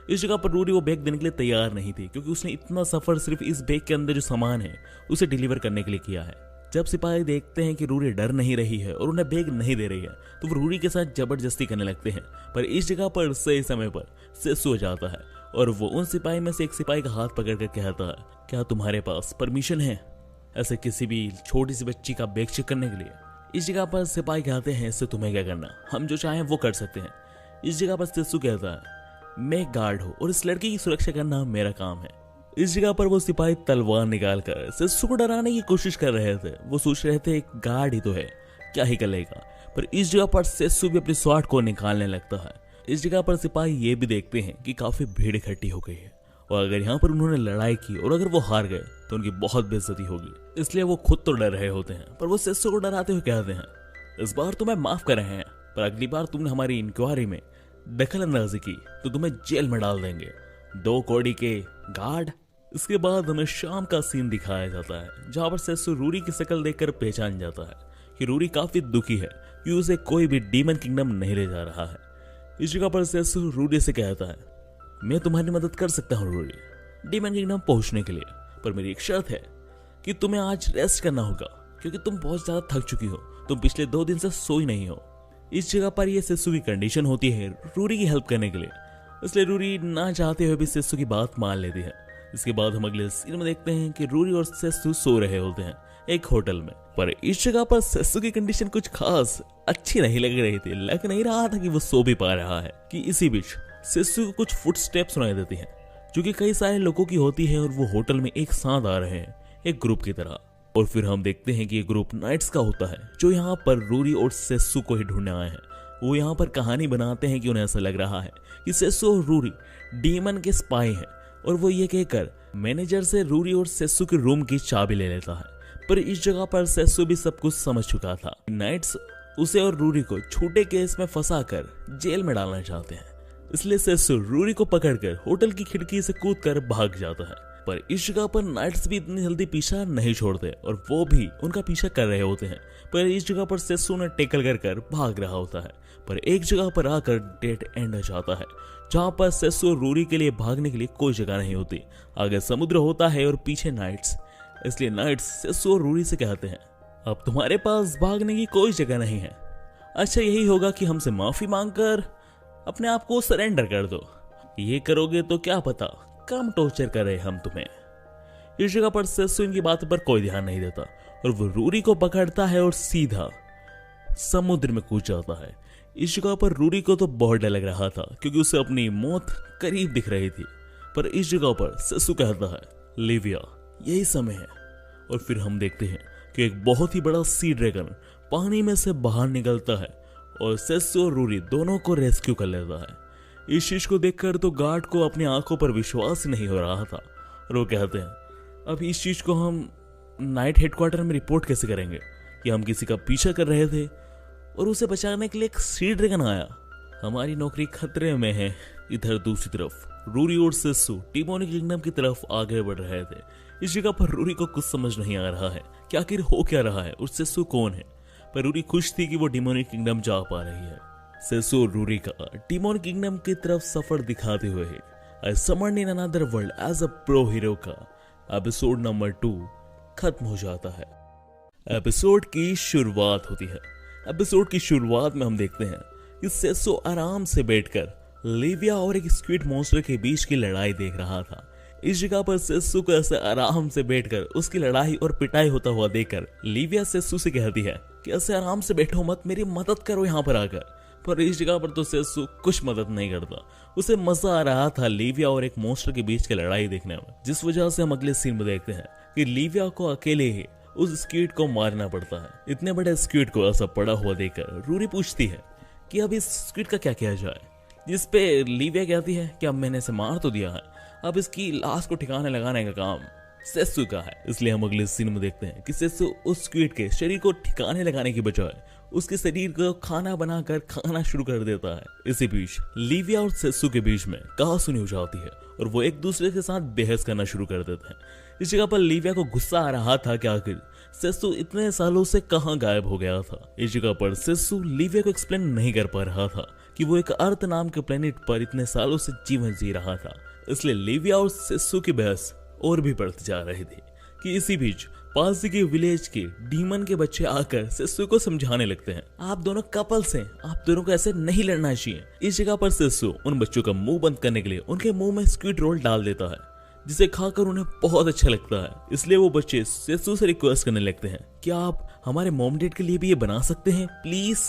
इस जगह पर रूरी वो बैग देने के लिए तैयार नहीं थी, क्योंकि उसने इतना सफर सिर्फ इस बैग के अंदर जो सामान है उसे डिलीवर करने के लिए किया है। जब सिपाही देखते हैं कि रूरी डर नहीं रही है और उन्हें बैग नहीं दे रही है तो वो रूरी के साथ जबरदस्ती करने लगते हैं। पर इस जगह पर सही समय पर सेसु हो जाता है और वो उन सिपाही में से एक सिपाही का हाथ पकड़कर कहता है क्या तुम्हारे पास परमिशन है ऐसे किसी भी छोटी सी बच्ची का बैग चेक करने के लिए। इस जगह पर सिपाही कहते हैं इससे तुम्हें क्या करना, हम जो चाहें वो कर सकते हैं। इस जगह पर सेसु कहता है मैं एक गार्ड हूं और इस लड़की की सुरक्षा करना मेरा काम है। इस जगह पर वो सिपाही तलवार निकालकर सेसु को डराने की कोशिश कर रहे थे, वो सोच रहे थे एक गार्ड ही तो है क्या ही कर लेगा। पर इस जगह पर सेसु भी अपनी स्वाट को निकालने लगता है। इस जगह पर सिपाही ये भी देखते हैं कि काफी भीड़ इकट्ठी हो गई है और अगर यहाँ पर उन्होंने लड़ाई की और अगर वो हार गए तो उनकी बहुत बेइज्जती होगी, इसलिए वो खुद तो डर रहे होते हैं। पर वो सेसु को डराते हुए कहते हैं इस बार तुम्हें माफ कर रहे हैं, पर अगली बार तुमने हमारी इंक्वायरी में दखल अंदाजी की तो तुम्हें जेल में डाल देंगे, 2 कौड़ी के गार्ड। इसके बाद हमें शाम का सीन दिखाया जाता है जहां पर सेसु रूरी की शक्ल देखकर पहचान जाता है कि रूरी काफी दुखी है कि उसे कोई भी डीमन किंगडम नहीं ले जा रहा है। इस जगह पर सेसु रूरी से कहता है मैं तुम्हारी मदद कर सकता हूँ रूरी डीमन किंगडम पहुंचने के लिए, पर मेरी एक शर्त है कि तुम्हें आज रेस्ट करना होगा क्योंकि तुम बहुत ज्यादा थक चुकी हो, तुम पिछले 2 दिन से सोई नहीं हो। इस जगह पर ये सेसु की कंडीशन होती है रूरी की हेल्प करने के लिए, इसलिए रूरी ना चाहते हुए भी सेसु की बात मान लेती है। इसके बाद हम अगले सीन में देखते हैं कि रूरी और सेसु सो रहे होते हैं एक होटल में, पर इस जगह पर सेसु की कंडीशन कुछ खास अच्छी नहीं लग रही थी। लग नहीं रहा था कि वो सो भी पा रहा है कि इसी बीच सेसु को कुछ फुटस्टेप सुनाई देती हैं जो कि कई सारे लोगों की होती है और वो होटल में एक साथ आ रहे हैं एक ग्रुप की तरह। और फिर हम देखते हैं कि ये ग्रुप नाइट्स का होता है जो यहाँ पर रूरी और सेसु को ही ढूंढने आए हैं। वो यहाँ पर कहानी बनाते हैं कि उन्हें ऐसा लग रहा है कि सेसु और रूरी डीमन के स्पाई हैं, और वो ये कहकर मैनेजर से रूरी और सेसु के रूम की चाबी ले लेता है। पर इस जगह पर सेसु भी सब कुछ समझ चुका था। नाइट्स उसे और रूरी को छोटे केस में फंसाकर जेल में डालना चाहते हैं, इसलिए सेसु रूरी को पकड़कर होटल की खिड़की से कूदकर भाग जाता है। पर इस जगह पर नाइट्स भी इतनी जल्दी पीछा नहीं छोड़ते और वो भी उनका पीछा कर रहे होते हैं। पर इस जगह पर सेसु ने टेकल कर भाग रहा होता है, पर एक जगह पर आकर डेड एंड हो जाता है जहाँ पर सेसु और रूरी के लिए भागने के लिए कोई जगह नहीं होती। आगे समुद्र होता है और पीछे नाइट्स, इसलिए नाइट्स सेसु और रूरी से कहते हैं अब तुम्हारे पास भागने की कोई जगह नहीं है। अच्छा यही होगा कि हमसे माफी मांगकर अपने आप को सरेंडर कर दो, ये करोगे तो क्या पता कम टॉर्चर करे हम तुम्हें। इस जगह पर सेसु इनकी बातों पर कोई ध्यान नहीं देता और वो रूरी को पकड़ता है और सीधा समुद्र में कूद जाता है। इस जगह पर रूरी को तो बहुत डर लग रहा था क्योंकि उसे अपनी मौत करीब दिख रही थी, पर इस जगह पर सेसु कहता है लिविया यही समय है। और फिर हम देखते हैं कि एक बहुत ही बड़ा सी ड्रैगन पानी में से बाहर निकलता है और सेसु और रूरी दोनों को रेस्क्यू कर लेता है। इस चीज को देखकर तो गार्ड को अपनी आंखों पर विश्वास नहीं हो रहा था और वो कहते हैं अब इस चीज को हम नाइट हेडक्वार्टर में रिपोर्ट कैसे करेंगे कि हम किसी का पीछा कर रहे थे और उसे बचाने के लिए एक सी ड्रैगन आया, हमारी नौकरी खतरे में है। इधर दूसरी तरफ रूरी और सेसु डिमोनिक किंगडम की तरफ आगे बढ़ रहे थे। इस जगह पर रूरी को कुछ समझ नहीं आ रहा है कि आखिर हो क्या रहा है और सेसु कौन है, पर रूरी खुश थी कि वो डिमोनिक किंगडम जा पा रही है। सेसु और रूरी का डिमोनिक किंगडम की तरफ सफर दिखाते हुए I summon in another world as a pro hero का एपिसोड नंबर 2 खत्म हो जाता है। एपिसोड की शुरुआत होती है। एपिसोड की शुरुआत में हम देखते हैं कि सेसु आराम से बैठकर लिविया और एक स्क्विड मॉन्स्टर के बीच की लड़ाई देख रहा था। इस जगह पर सेसु को ऐसे आराम से बैठकर उसकी लड़ाई और पिटाई होता हुआ देखकर लिविया सेसु से कहती है कि ऐसे आराम से बैठो मत, मेरी मदद करो यहाँ पर आकर। पर इस जगह पर तो सेसु कुछ मदद नहीं करता, उसे मजा आ रहा था लिविया और एक मॉन्स्टर के बीच की लड़ाई देखने में, जिस वजह से हम अगले सीन में देखते हैं कि लिविया को अकेले ही उस स्क्विड को मारना पड़ता है। इतने बड़े स्क्विड को ऐसा पड़ा हुआ देखकर रूरी पूछती है कि अब इस स्क्विड का क्या किया जाए, जिसपे लिविया कहती है कि अब मैंने इसे मार तो दिया है, अब इसकी लाश को ठिकाने लगाने का काम सेसु का है। इसलिए हम अगले सीन में देखते हैं कि सेसु उस स्क्विड के शरीर को ठिकाने लगाने की बजाय उसके शरीर को खाना बनाकर खाना शुरू कर देता है। इसी बीच लिविया और सेसु के बीच में कहासुनी हो जाती है और वो एक दूसरे के साथ बहस करना शुरू कर देते हैं। इस जगह पर लिविया को गुस्सा आ रहा था कि आखिर सेसु इतने सालों से कहां गायब हो गया था। इस जगह पर सेसु लिविया को एक्सप्लेन नहीं कर पा रहा था कि वो एक अर्थ नाम के प्लेनेट पर इतने सालों से जीवन जी रहा था। इसलिए लिविया और सेसु की बहस और भी बढ़ती जा रही थी कि इसी बीच पास के विलेज के डीमन के बच्चे आकर सेसु को समझाने लगते हैं, आप दोनों कपल्स हैं, आप दोनों को ऐसे नहीं लड़ना चाहिए। इस जगह पर सेसु उन बच्चों का मुंह बंद करने के लिए उनके मुंह में स्क्विड रोल डाल देता है, जिसे खाकर उन्हें बहुत अच्छा लगता है। इसलिए वो बच्चे सेसु से रिक्वेस्ट करने लगते हैं कि आप हमारे मॉम डैड के लिए भी ये बना सकते हैं प्लीज।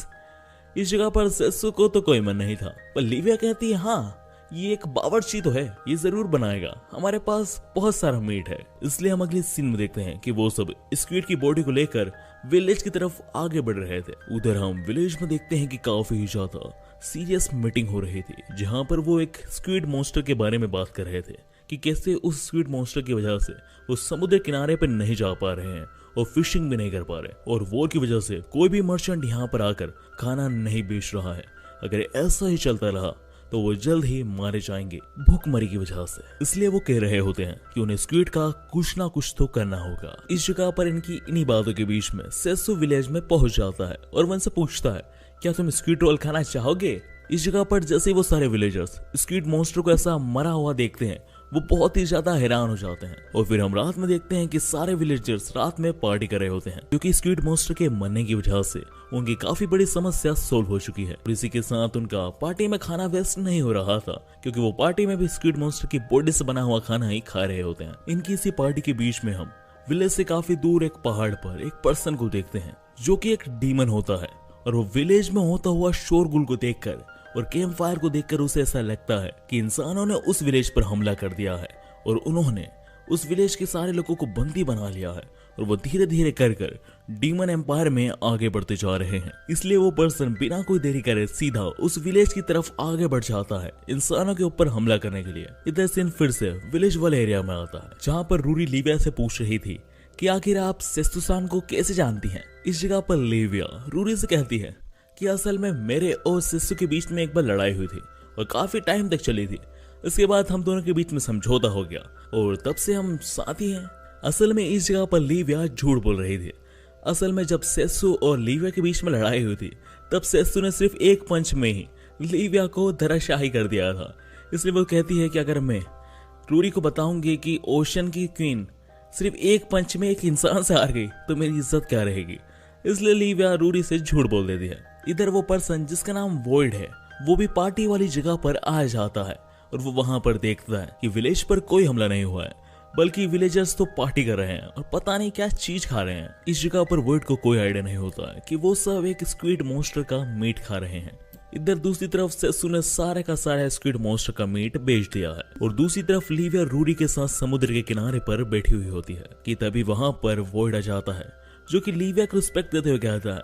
इस जगह पर सेसु को तो कोई मन नहीं था, पर लिविया कहती है हाँ ये एक बावर्ची तो है, ये जरूर बनाएगा, हमारे पास बहुत सारा मीट है। इसलिए हम अगले सीन में देखते हैं कि वो सब स्क्विड की बॉडी को लेकर विलेज की तरफ आगे बढ़ रहे थे। उधर हम विलेज में देखते हैं कि काफी ज्यादा सीरियस मीटिंग हो रही थी, जहां पर वो एक स्क्विड मॉन्स्टर के बारे में बात कर रहे थे कि कैसे उस स्क्विड मॉन्स्टर की वजह से वो समुद्र किनारे पर नहीं जा पा रहे हैं और फिशिंग भी नहीं कर पा रहे, और वॉर की वजह से कोई भी मर्चेंट यहाँ पर आकर खाना नहीं बेच रहा है। अगर ऐसा ही चलता रहा तो वो जल्द ही मारे जाएंगे भूखमरी की वजह से। इसलिए वो कह रहे होते हैं कि उन्हें स्क्विड का कुछ ना कुछ तो करना होगा। इस जगह पर इन्हीं बातों के बीच में सेसु विलेज में पहुंच जाता है और वन से पूछता है क्या तुम स्क्विड रोल खाना चाहोगे? इस जगह पर जैसे वो सारे विलेजर्स स्क्विड मॉन्स्टर को ऐसा मरा हुआ देखते हैं, वो बहुत ही ज्यादा हैरान हो जाते हैं। और फिर हम रात में देखते हैं कि सारे विलेजर्स रात में पार्टी कर रहे होते हैं, क्योंकि स्क्विड मॉन्स्टर के मरने की वजह से उनकी काफी बड़ी समस्या सोल्व हो चुकी है। और इसी के साथ उनका पार्टी में खाना वेस्ट नहीं हो रहा था, क्योंकि वो पार्टी में भी स्क्विड मॉन्स्टर की बॉडी से बना हुआ खाना ही खा रहे होते हैं। इनकी इसी पार्टी के बीच में हम विलेज से काफी दूर एक पहाड़ पर एक पर्सन को देखते हैं, जो कि एक डीमन होता है। और वो विलेज में होता हुआ शोरगुल को देखकर और कैंप फायर को देखकर उसे ऐसा लगता है कि इंसानों ने उस विलेज पर हमला कर दिया है और उन्होंने उस विलेज के सारे लोगों को बंदी बना लिया है। और वो धीरे धीरे कर डीमन एम्पायर में आगे बढ़ते जा रहे हैं। इसलिए वो पर्सन बिना कोई देरी करे सीधा उस विलेज की तरफ आगे बढ़ जाता है इंसानों के ऊपर हमला करने के लिए। इधर सीन फिर से विलेज वाले एरिया में आता है, जहाँ पर रूरी लिविया से पूछ रही थी कि आखिर आप सेस्तुसान को कैसे जानती हैं। इस जगह पर लिविया रूरी से कहती है कि असल में मेरे और सेसु के बीच में एक बार लड़ाई हुई थी और काफी टाइम तक चली थी। इसके बाद हम दोनों के बीच में समझौता हो गया और तब से हम साथी हैं। असल में इस जगह पर लिविया झूठ बोल रही थी। असल में जब सेसु और लिविया के बीच में लड़ाई हुई थी, तब सेसु ने सिर्फ एक पंच में ही लिविया को धराशाही कर दिया था। इसलिए वो कहती है कि अगर मैं रूरी को बताऊंगी कि ओशन की क्वीन सिर्फ एक पंच में एक इंसान से हार गई, तो मेरी इज्जत क्या रहेगी। इसलिए लिविया रूरी से झूठ बोल देती है। इधर वो पर्सन जिसका नाम वॉइड है, वो भी पार्टी वाली जगह पर आ जाता है और वो वहां पर देखता है कि विलेज पर कोई हमला नहीं हुआ है, बल्कि विलेजर्स तो पार्टी कर रहे हैं और पता नहीं क्या चीज खा रहे हैं। इस जगह पर वॉइड को कोई आइडिया नहीं होता है कि वो सब एक स्क्विड मॉन्स्टर का मीट खा रहे हैं। इधर दूसरी तरफ सेसु ने सारे का सारा स्क्विड मॉन्स्टर का मीट बेच दिया है और दूसरी तरफ लिविया रूरी के साथ समुद्र के किनारे पर बैठी हुई होती है कि तभी वहां पर वॉइड आ जाता है, जो कि लिविया को रिस्पेक्ट देते हुए कहता है,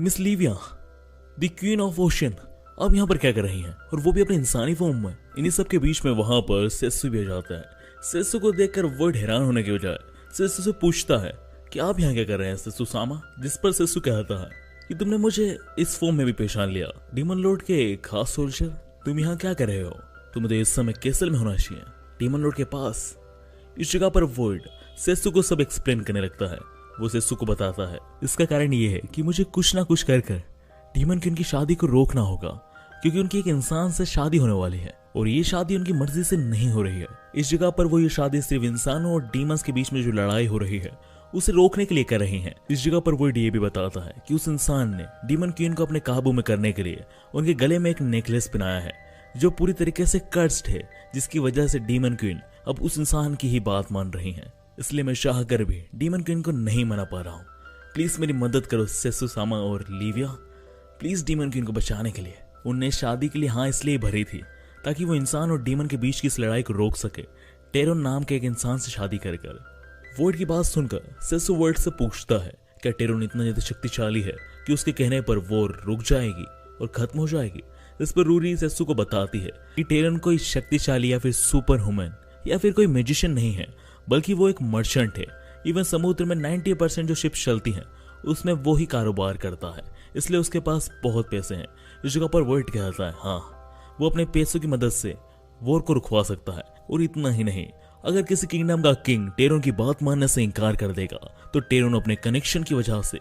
miss Livia, the queen of ocean, अब यहाँ पर क्या कर रही हैं, और वो भी अपने इंसानी फॉर्म में। इन्हीं सब के बीच में वहां पर सेसु भी आ जाता है। सेसु को देखकर वॉइड हैरान होने के बजाय सेसु से पूछता है कि आप यहाँ क्या कर रहे हैं सेसु सामा। जिस पर सेसु कहता है कि तुमने मुझे इस फॉर्म में भी पहचान लिया, डीमन लॉर्ड के खास सोल्जर, तुम यहाँ क्या कर रहे हो? तुम्हें तो इस समय केसल में होना चाहिए, डीमन लॉर्ड के पास। इस जगह पर वॉइड सेसु को सब एक्सप्लेन करने लगता है। वो सेसु को बताता है इसका कारण ये है कि मुझे कुछ ना कुछ कर डीमन की उनकी शादी को रोकना होगा, क्योंकि उनकी एक इंसान से शादी होने वाली है और ये शादी उनकी मर्जी से नहीं हो रही है। इस जगह पर वो ये शादी सिर्फ इंसानों और डीमंस के बीच में जो लड़ाई हो रही है उसे रोकने के लिए कर रही हैं। इस जगह पर वो ये भी बताता है कि उस इंसान ने डीमन क्वीन को अपने काबू में करने के लिए उनके गले में एक नेकलेस पहनाया है, जो पूरी तरीके से कर्स्ड है, जिसकी वजह से डीमन क्वीन अब उस इंसान की ही बात मान रही है। इसलिए मैं चाह कर भी डीमन क्वीन को नहीं मना पा रहा हूँ। प्लीज मेरी मदद करो सेसु सामा और लिविया, प्लीज डीमन क्वीन को बचाने के लिए। उनने शादी के लिए हाँ इसलिए भरी थी ताकि वो इंसान और डीमन के बीच की इस लड़ाई को रोक सके, टेरोन नाम के एक इंसान से शादी कर। वॉइड की बात सुनकर सेसु वॉइड से पूछता है क्या टेरोन इतना ज्यादा शक्तिशाली है कि उसके कहने पर वो रुक जाएगी और खत्म हो जाएगी। इस पर रूरी सेसु को बताती है कि टेरोन कोई शक्तिशाली या फिर सुपर ह्यूमन या फिर कोई मैजिशियन नहीं है, बल्कि वो एक मर्चेंट है। इवन समुद्र में 90% जो शिप चलती हैं उसमें वो ही कारोबार करता है, इसलिए उसके पास बहुत पैसे हैं। इस जगह पर वॉइड कहता है हाँ, वो अपने पैसों की मदद से वॉर को रुकवा सकता है। और इतना ही नहीं, अगर किसी किंगडम का किंग टेरोन की बात मानने से इनकार कर देगा तो टेरोन अपने कनेक्शन की वजह से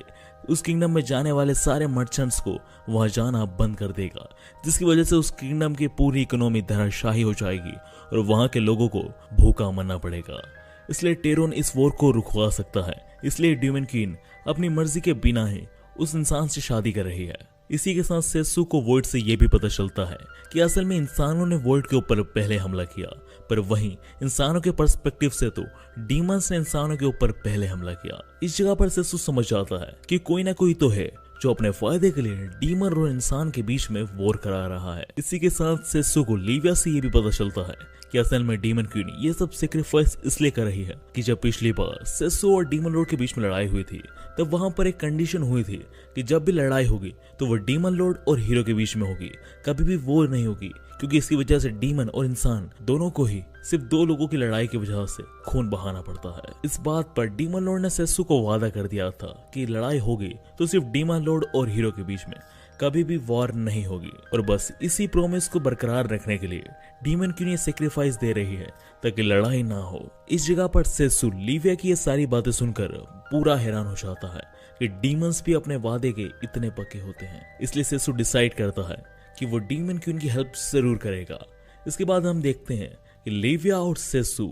उस किंगडम में जाने वाले सारे मर्चेंट्स को वहां जाना बंद कर देगा, जिसकी वजह से उस किंगडम की पूरी इकोनॉमी धराशायी हो जाएगी और वहां के लोगों को भूखा मरना पड़ेगा। इसलिए टेरोन इस वॉर को रुकवा सकता है। इसलिए डीमन क्वीन अपनी मर्जी के बिना ही उस इंसान से शादी कर रही है। इसी के साथ सेसु को वॉइड से यह भी पता चलता है कि असल में इंसानों ने वॉइड के ऊपर पहले हमला किया, पर वहीं इंसानों के पर्सपेक्टिव से तो डीमंस ने इंसानों के ऊपर पहले हमला किया। इस जगह पर सेसु समझ जाता है कि कोई ना कोई तो है जो अपने फायदे के लिए डीमन और इंसान के बीच में वॉर करा रहा है। इसी के साथ सेसु को लिविया से ये भी पता चलता है कि असल में डीमन क्वीन ये सब सेक्रीफाइस इसलिए कर रही है कि जब पिछली बार सेसु और डीमन लॉर्ड के बीच में लड़ाई हुई थी, तब वहां पर एक कंडीशन हुई थी कि जब भी लड़ाई होगी तो वो डीमन लॉर्ड और हीरो के बीच में होगी, कभी भी वॉर नहीं होगी, क्योंकि इसकी वजह से डीमन और इंसान दोनों को ही सिर्फ दो लोगों की लड़ाई की वजह से खून बहाना पड़ता है। इस बात पर डीमन लॉर्ड ने सेसु को वादा कर दिया था कि लड़ाई होगी तो सिर्फ डीमन लॉर्ड और हीरो के बीच में, कभी भी वॉर नहीं होगी। और बस इसी प्रॉमिस को बरकरार रखने के लिए डीमन क्वीन ये सेक्रीफाइस दे रही है ताकि लड़ाई ना हो। इस जगह पर सेसु लिविया की ये सारी बातें सुनकर पूरा हैरान हो जाता है कि डीमंस भी अपने वादे के इतने पक्के होते हैं। इसलिए सेसु डिसाइड करता है कि वो डीमन की उनकी हेल्प जरूर करेगा। इसके बाद हम देखते हैं कि लिविया और सेसु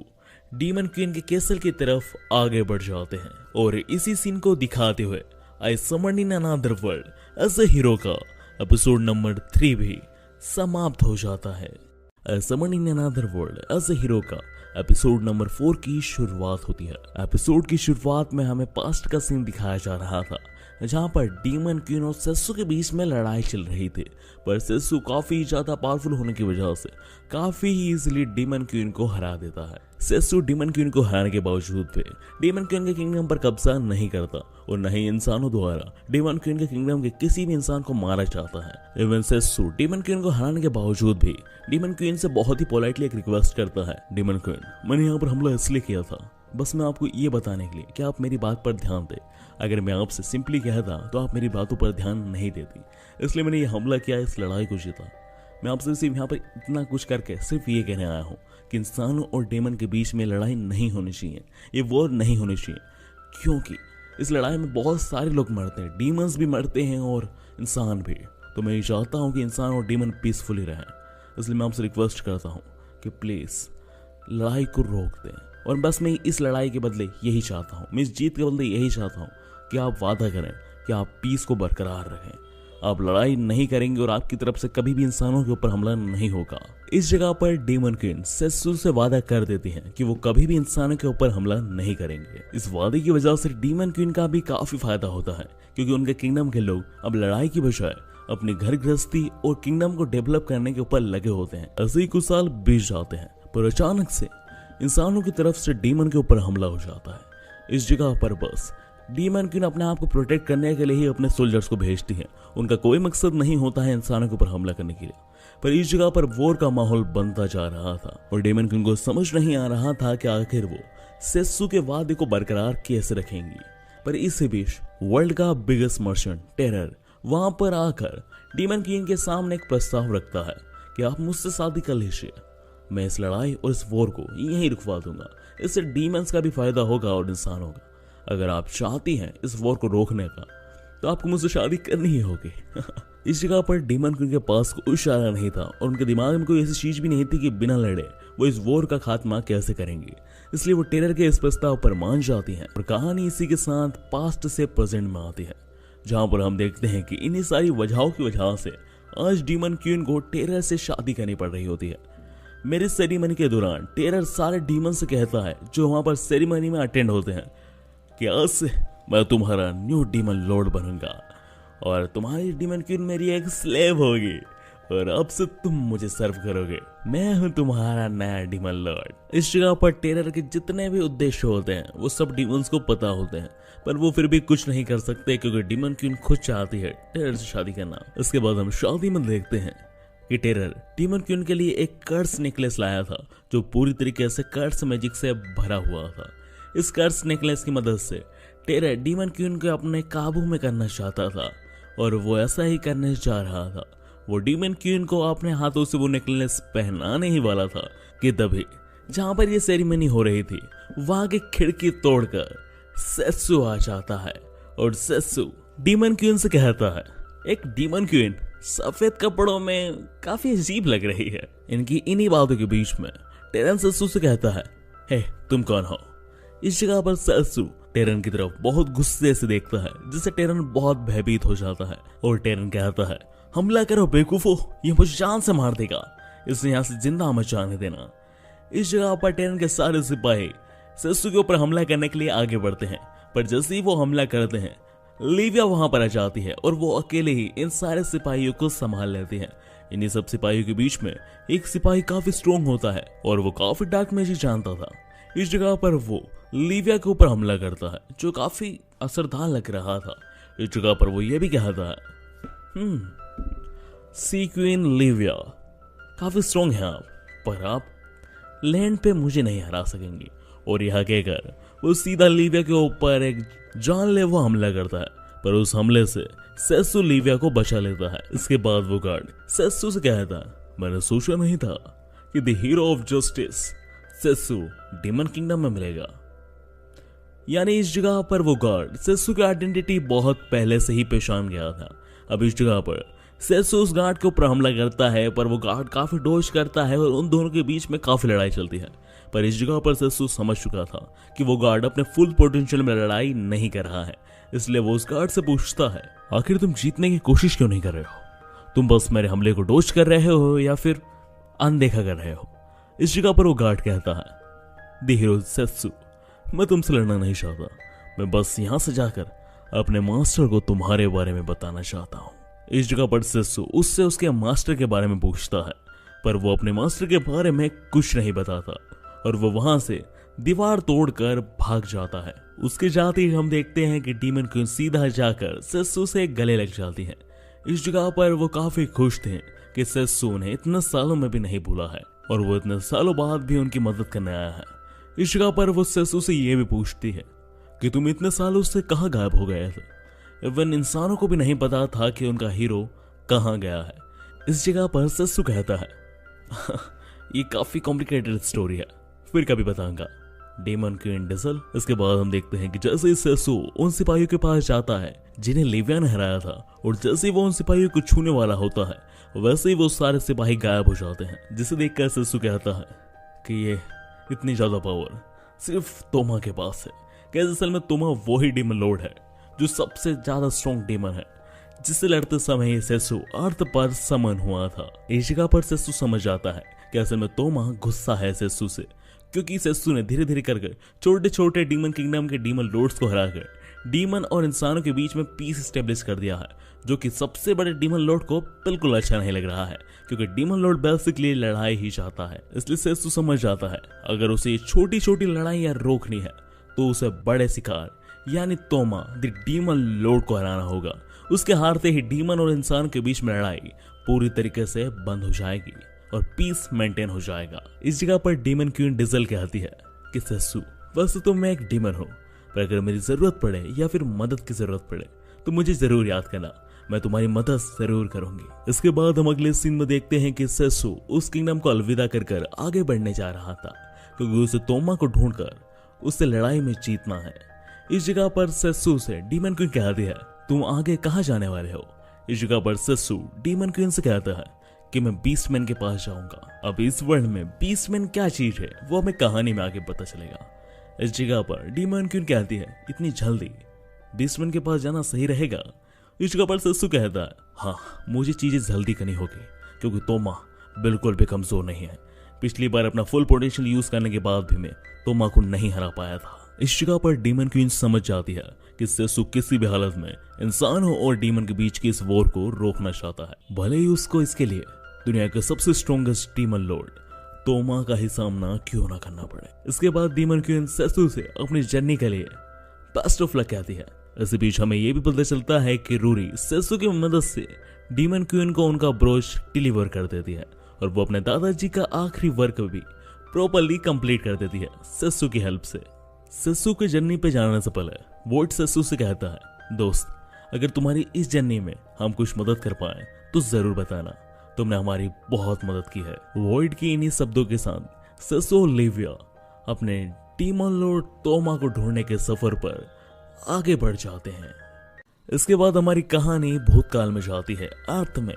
डीमन क्वीन के कैसल की तरफ आगे बढ़ जाते हैं और इसी सीन को दिखाते हुए I summon in another world as a hero का एपिसोड नंबर 3 भी समाप्त हो जाता है। I summon in another world as a hero का एपिसोड नंबर 4 की शुरुआत होती है। एपिसोड की शुरुआत में हमें पास्ट का सीन दिखाया जा रहा था जहां पर डीमन क्वीन और सेसु के बीच में लड़ाई चल रही थी, पर सेसु काफी ज्यादा पावरफुल होने की वजह से काफी इजीली डीमन क्वीन को हरा देता है। सेसु डीमन क्वीन को हराने के बावजूद भी डीमन क्वीन के किंगडम पर कब्जा नहीं करता और न ही इंसानों द्वारा डीमन क्वीन के किंगडम के किसी भी इंसान को मारा जाता है। इवन सेसु डीमन क्वीन को हराने के बावजूद भी डीमन क्वीन से बहुत ही पोलाइटली एक रिक्वेस्ट करता है, डीमन क्वीन मैंने यहाँ पर हमला इसलिए किया था बस मैं आपको ये बताने के लिए कि आप मेरी बात पर ध्यान दें। अगर मैं आपसे सिंपली कहता तो आप मेरी बातों पर ध्यान नहीं देती, इसलिए मैंने ये हमला किया, इस लड़ाई को जीता। मैं आपसे सिर्फ यहाँ पर इतना कुछ करके सिर्फ ये कहने आया हूँ कि इंसानों और डेमन के बीच में लड़ाई नहीं होनी चाहिए, ये वॉर नहीं होनी चाहिए, क्योंकि इस लड़ाई में बहुत सारे लोग मरते हैं, डीमंस भी मरते हैं और इंसान भी। तो मैं ये चाहता हूँ कि इंसान और डीमन पीसफुली रहें, इसलिए मैं आपसे रिक्वेस्ट करता हूँ कि प्लीज़ लड़ाई को रोक दें। और बस मैं इस लड़ाई के बदले यही चाहता हूँ, मैं इस जीत के बदले यही चाहता हूँ कि आप वादा करें कि आप पीस को बरकरार रखें, आप लड़ाई नहीं करेंगे और आपकी तरफ से कभी भी इंसानों के ऊपर हमला नहीं होगा। इस जगह पर डीमन क्वीन सेसु से वादा कर देती हैं कि वो कभी भी इंसानों के ऊपर हमला नहीं करेंगे। इस वादे की वजह से डीमन क्वीन का भी काफी फायदा होता है, क्योंकि उनके किंगडम के लोग अब लड़ाई की बजाय अपनी घर गृहस्थी और किंगडम को डेवलप करने के ऊपर लगे होते हैं। ऐसे ही कुछ साल बीत जाते हैं, पर अचानक से इंसानों की तरफ से डीमन के ऊपर हमला हो जाता है। इस जगह पर बस डीमन क्वीन अपने आप को प्रोटेक्ट करने के लिए ही अपने सोल्जर्स को भेजती है, उनका कोई मकसद नहीं होता है इंसानों के ऊपर हमला करने के लिए। पर इस जगह पर वॉर का माहौल बनता जा रहा था और डीमन क्वीन को समझ नहीं आ रहा था कि आखिर वो सेसु के वादे को बरकरार कैसे रखेंगी। पर इसी बीच वर्ल्ड का बिगेस्ट मर्चेंट टेरर वहां पर आकर डीमन क्वीन के सामने एक प्रस्ताव रखता है कि आप मुझसे शादी कर लीजिए, मैं इस लड़ाई और इस वॉर को यहीं रुकवा दूंगा, इससे डीमंस का भी फायदा होगा और इंसानों का। अगर आप चाहती हैं इस वॉर को रोकने का तो आपको मुझसे शादी करनी ही होगी। इस जगह पर डीमन क्वीन के पास कोई इशारा नहीं था और उनके दिमाग में कोई ऐसी चीज भी नहीं थी कि बिना लड़े वो इस वॉर का खात्मा कैसे करेंगी। इसलिए वो टेरर के इस प्रस्ताव पर मान जाती हैं और कहानी इसी के साथ पास्ट से प्रेजेंट में आती है, जहां पर हम देखते हैं कि इन्हीं सारी वजहों की वजह से आज डीमन क्वीन को टेरर से शादी करनी पड़ रही होती है। मेरे सेरेमनी के दौरान टेरर सारे डीमन से कहता है जो वहां पर सेरेमनी में अटेंड होते हैं कि आज से मैं तुम्हारा न्यू डीमन लॉर्ड बनूंगा और तुम्हारी डीमन क्वीन मेरी एक स्लेव होगी और अब से तुम मुझे सर्व करोगे, मैं हूं तुम्हारा नया डीमन लॉर्ड। इस जगह पर टेरर के जितने भी उद्देश्य होते हैं वो सब डीमंस को पता होते हैं, पर वो फिर भी कुछ नहीं कर सकते क्योंकि डीमन क्वीन खुद चाहती है टेरर से शादी करना। इसके बाद हम शादी में देखते हैं कि टेरर डीमन क्वीन के लिए एक कर्स नेकलेस लाया था जो पूरी तरीके से कर्स मैजिक से भरा हुआ था। इस कर्स नेकलेस की मदद से टेरर डीमन क्वीन को अपने काबू में करना चाहता था और वो ऐसा ही करने जा रहा था। वो डीमन क्वीन को अपने हाथों से वो नेकलेस पहनाने ही वाला था कि तभी जहां पर ये सेरेमनी हो रही थी वहां की खिड़की तोड़कर सेसु आ जाता है और सेसु डीमन क्वीन से कहता है, एक डीमन क्वीन सफेद कपड़ों में काफी अजीब लग रही है। इनकी इन्हीं बातों के बीच में टेरन सेसु से कहता है, हे तुम कौन हो। इस जगह पर सेसु टेरन की तरफ बहुत गुस्से से देखता है जिससे टेरन बहुत भयभीत हो जाता है और टेरन कहता है, हमला करो बेवकूफो, ये मुझे जान से मार देगा, इसे यहाँ से जिंदा मत जाने देना। इस जगह पर टेरन के सारे सिपाही सेसु के ऊपर हमला करने के लिए आगे बढ़ते हैं, पर जैसे ही वो हमला करते हैं लिविया वहां पर आ जाती है और वो अकेले ही इन सारे सिपाहियों को संभाल लेती है। इन्हीं सब सिपाहियों के बीच में एक सिपाही काफी स्ट्रोंग होता है और वो काफी डार्क मैजिक जानता था। इस जगह पर वो लिविया के ऊपर हमला करता है जो काफी असरदार लग रहा था। इस जगह पर वो ये भी कहता है, सी क्वीन लिविया काफी स्ट्रोंग है आप, पर आप लैंड पे मुझे नहीं हरा सकेंगी। और यह कहकर वो सीधा लिविया के ऊपर एक जानलेवा हमला करता है, पर उस हमले से सेसु लिविया को बचा लेता है। इसके बाद वो गार्ड सेसु से कहता है, मैंने सोचा नहीं था कि द हीरो ऑफ जस्टिस सेसु डीमन किंगडम में मिलेगा। यानी इस जगह पर वो गार्ड सेत्सु की आइडेंटिटी बहुत पहले से ही पहचान गया था। अब इस जगह पर सेत्सु उस गार्ड के ऊपर हमला करता है, पर वो गार्ड काफी डोज करता है और उन दोनों के बीच में काफी लड़ाई चलती है। पर इस जगह पर सेत्सु समझ चुका था कि वो गार्ड अपने फुल पोटेंशियल में लड़ाई नहीं कर रहा है, इसलिए वो उस गार्ड से पूछता है, आखिर तुम जीतने की कोशिश क्यों नहीं कर रहे हो? तुम बस मेरे हमले को डोज कर रहे हो या फिर अनदेखा कर रहे हो? इस जगह पर वो गार्ड कहता है, द हीरो सेत्सु, मैं तुमसे लड़ना नहीं चाहता, मैं बस यहां से जाकर अपने मास्टर को तुम्हारे बारे में बताना चाहता हूँ। इस जगह पर सेत्सु उससे उसके मास्टर के बारे में पूछता है, पर वो अपने मास्टर के बारे में कुछ नहीं बताता और वो वहां से दीवार तोड़कर भाग जाता है। उसके जाते ही हम देखते हैं कि डीमन क्वीन सीधा जाकर सेत्सु से गले लग जाती है। इस जगह पर वो काफी खुश थे कि सेत्सु उन्हें इतने सालों में भी नहीं भूला है और वो इतने सालों बाद भी उनकी मदद करने आया है। इस जगह पर वो सेत्सु से ये भी पूछती है कि तुम इतने सालों से कहाँ गायब हो गए थे? इवन इंसानों को भी नहीं पता था कि उनका हीरो कहाँ गया है। इस जगह पर सेत्सु कहता है, ये काफी कॉम्प्लिकेटेड स्टोरी है, फिर कभी बताऊंगा। Demon queen diesel. इसके बाद हम देखते हैं कि जैसे ही सेत्सु उन सिपाहियों के पास जाता है जिन्हें लिविया ने हराया था, और जैसे ही वो उन सिपाहियों को छूने वाला होता है वैसे ही वो सारे सिपाही गायब हो जाते हैं, जिसे देखकर सेत्सु कहता है कि ये इतनी ज्यादा पावर सिर्फ तोमा के पास है। कैसे असल में तोमा वही डीमन लॉर्ड है जो सबसे ज्यादा स्ट्रॉन्ग डीमन है, जिससे लड़ते समय सेत्सु अर्थ पर समन हुआ था। इस जगह पर सेत्सु समझ जाता है कि असल में तोमा गुस्सा है सेत्सु से, क्योंकि सेत्सु ने धीरे धीरे करके छोटे छोटे डीमन किंगडम के डीमन लॉर्ड्स को हराकर डीमन और इंसानों के बीच में पीस स्टेब्लिश कर दिया है, जो कि सबसे बड़े डीमन लॉर्ड को बिल्कुल अच्छा नहीं लग रहा है, क्योंकि डीमन लॉर्ड बेसिकली लड़ाई ही चाहता है। इसलिए सेत्सु समझ जाता है अगर उसे छोटी छोटी लड़ाइयां रोकनी है तो उसे बड़े शिकार यानी तोमा द डीमन लॉर्ड को हराना होगा। उसके हारते ही डीमन और इंसान के बीच में लड़ाई पूरी तरीके से बंद हो जाएगी और पीस मेंटेन हो जाएगा। इस जगह पर डीमन क्वीन डिजल कहती है कि सेत्सु, वैसे तो मैं एक डीमन हूँ, पर अगर मेरी जरूरत पड़े या फिर मदद की जरूरत पड़े तो मुझे जरूर याद करना, मैं तुम्हारी मदद जरूर करूंगी। इसके बाद हम अगले सीन में देखते हैं कि सेत्सु उस किंगडम को अलविदा कर आगे बढ़ने जा रहा था, क्योंकि उसे तोमा को ढूंढकर उससे लड़ाई में जीतना है। इस जगह पर सेत्सु से डीमन क्वीन कहती है, तुम आगे कहाँ जाने वाले हो? इस जगह पर सेत्सु डीमन क्वीन से कहता है कि मैं बीस्टमैन के पास जाऊंगा। अब इस वर्ल्ड में बीस्टमैन क्या चीज है वो हमें कहानी में आगे पता चलेगा। इस जगह पर डीमन क्वीन कहती है, इतनी जल्दी बीस्टमैन के पास जाना सही रहेगा? इस जगह पर सेत्सु कहता है, हाँ मुझे चीजें जल्दी करनी होगी, क्योंकि तोमा बिल्कुल भी कमजोर नहीं है। पिछली बार अपना फुल पोटेंशियल यूज करने के बाद भी मैं तोमा को नहीं हरा पाया था। इस जगह पर डीमन क्वीन समझ जाती है कि सेत्सु किसी भी हालत में इंसानों और डीमन के बीच की इस वॉर को रोकना चाहता है, भले ही उसको इसके लिए दुनिया के सबसे स्ट्रॉन्गेस्ट डीमन लॉर्ड तोमा का ही सामना क्यों ना करना पड़े। इसके बाद डीमन क्वीन सेत्सु से अपनी जर्नी के लिए बेस्ट ऑफ लक कहती है। इसी बीच हमें यह भी पता चलता है कि रूरी सेत्सु की मदद से डीमन क्वीन को उनका ब्रोच डिलीवर कर देती है और वो अपने दादाजी का आखिरी वर्क भी प्रॉपर्ली कंप्लीट कर देती है सेत्सु की हेल्प से। सेत्सु की जर्नी पे जाने से पहले वॉइड सेत्सु से कहता है, दोस्त अगर तुम्हारी इस जर्नी में हम कुछ मदद कर पाए तो जरूर बताना, तुमने हमारी बहुत मदद की है। वॉइड की इन्हीं शब्दों के साथ सेत्सु और लिविया अपने डीमन लॉर्ड तोमा को ढूंढने के सफर पर आगे बढ़ जाते हैं। इसके बाद हमारी कहानी भूतकाल में जाती है अर्थ में,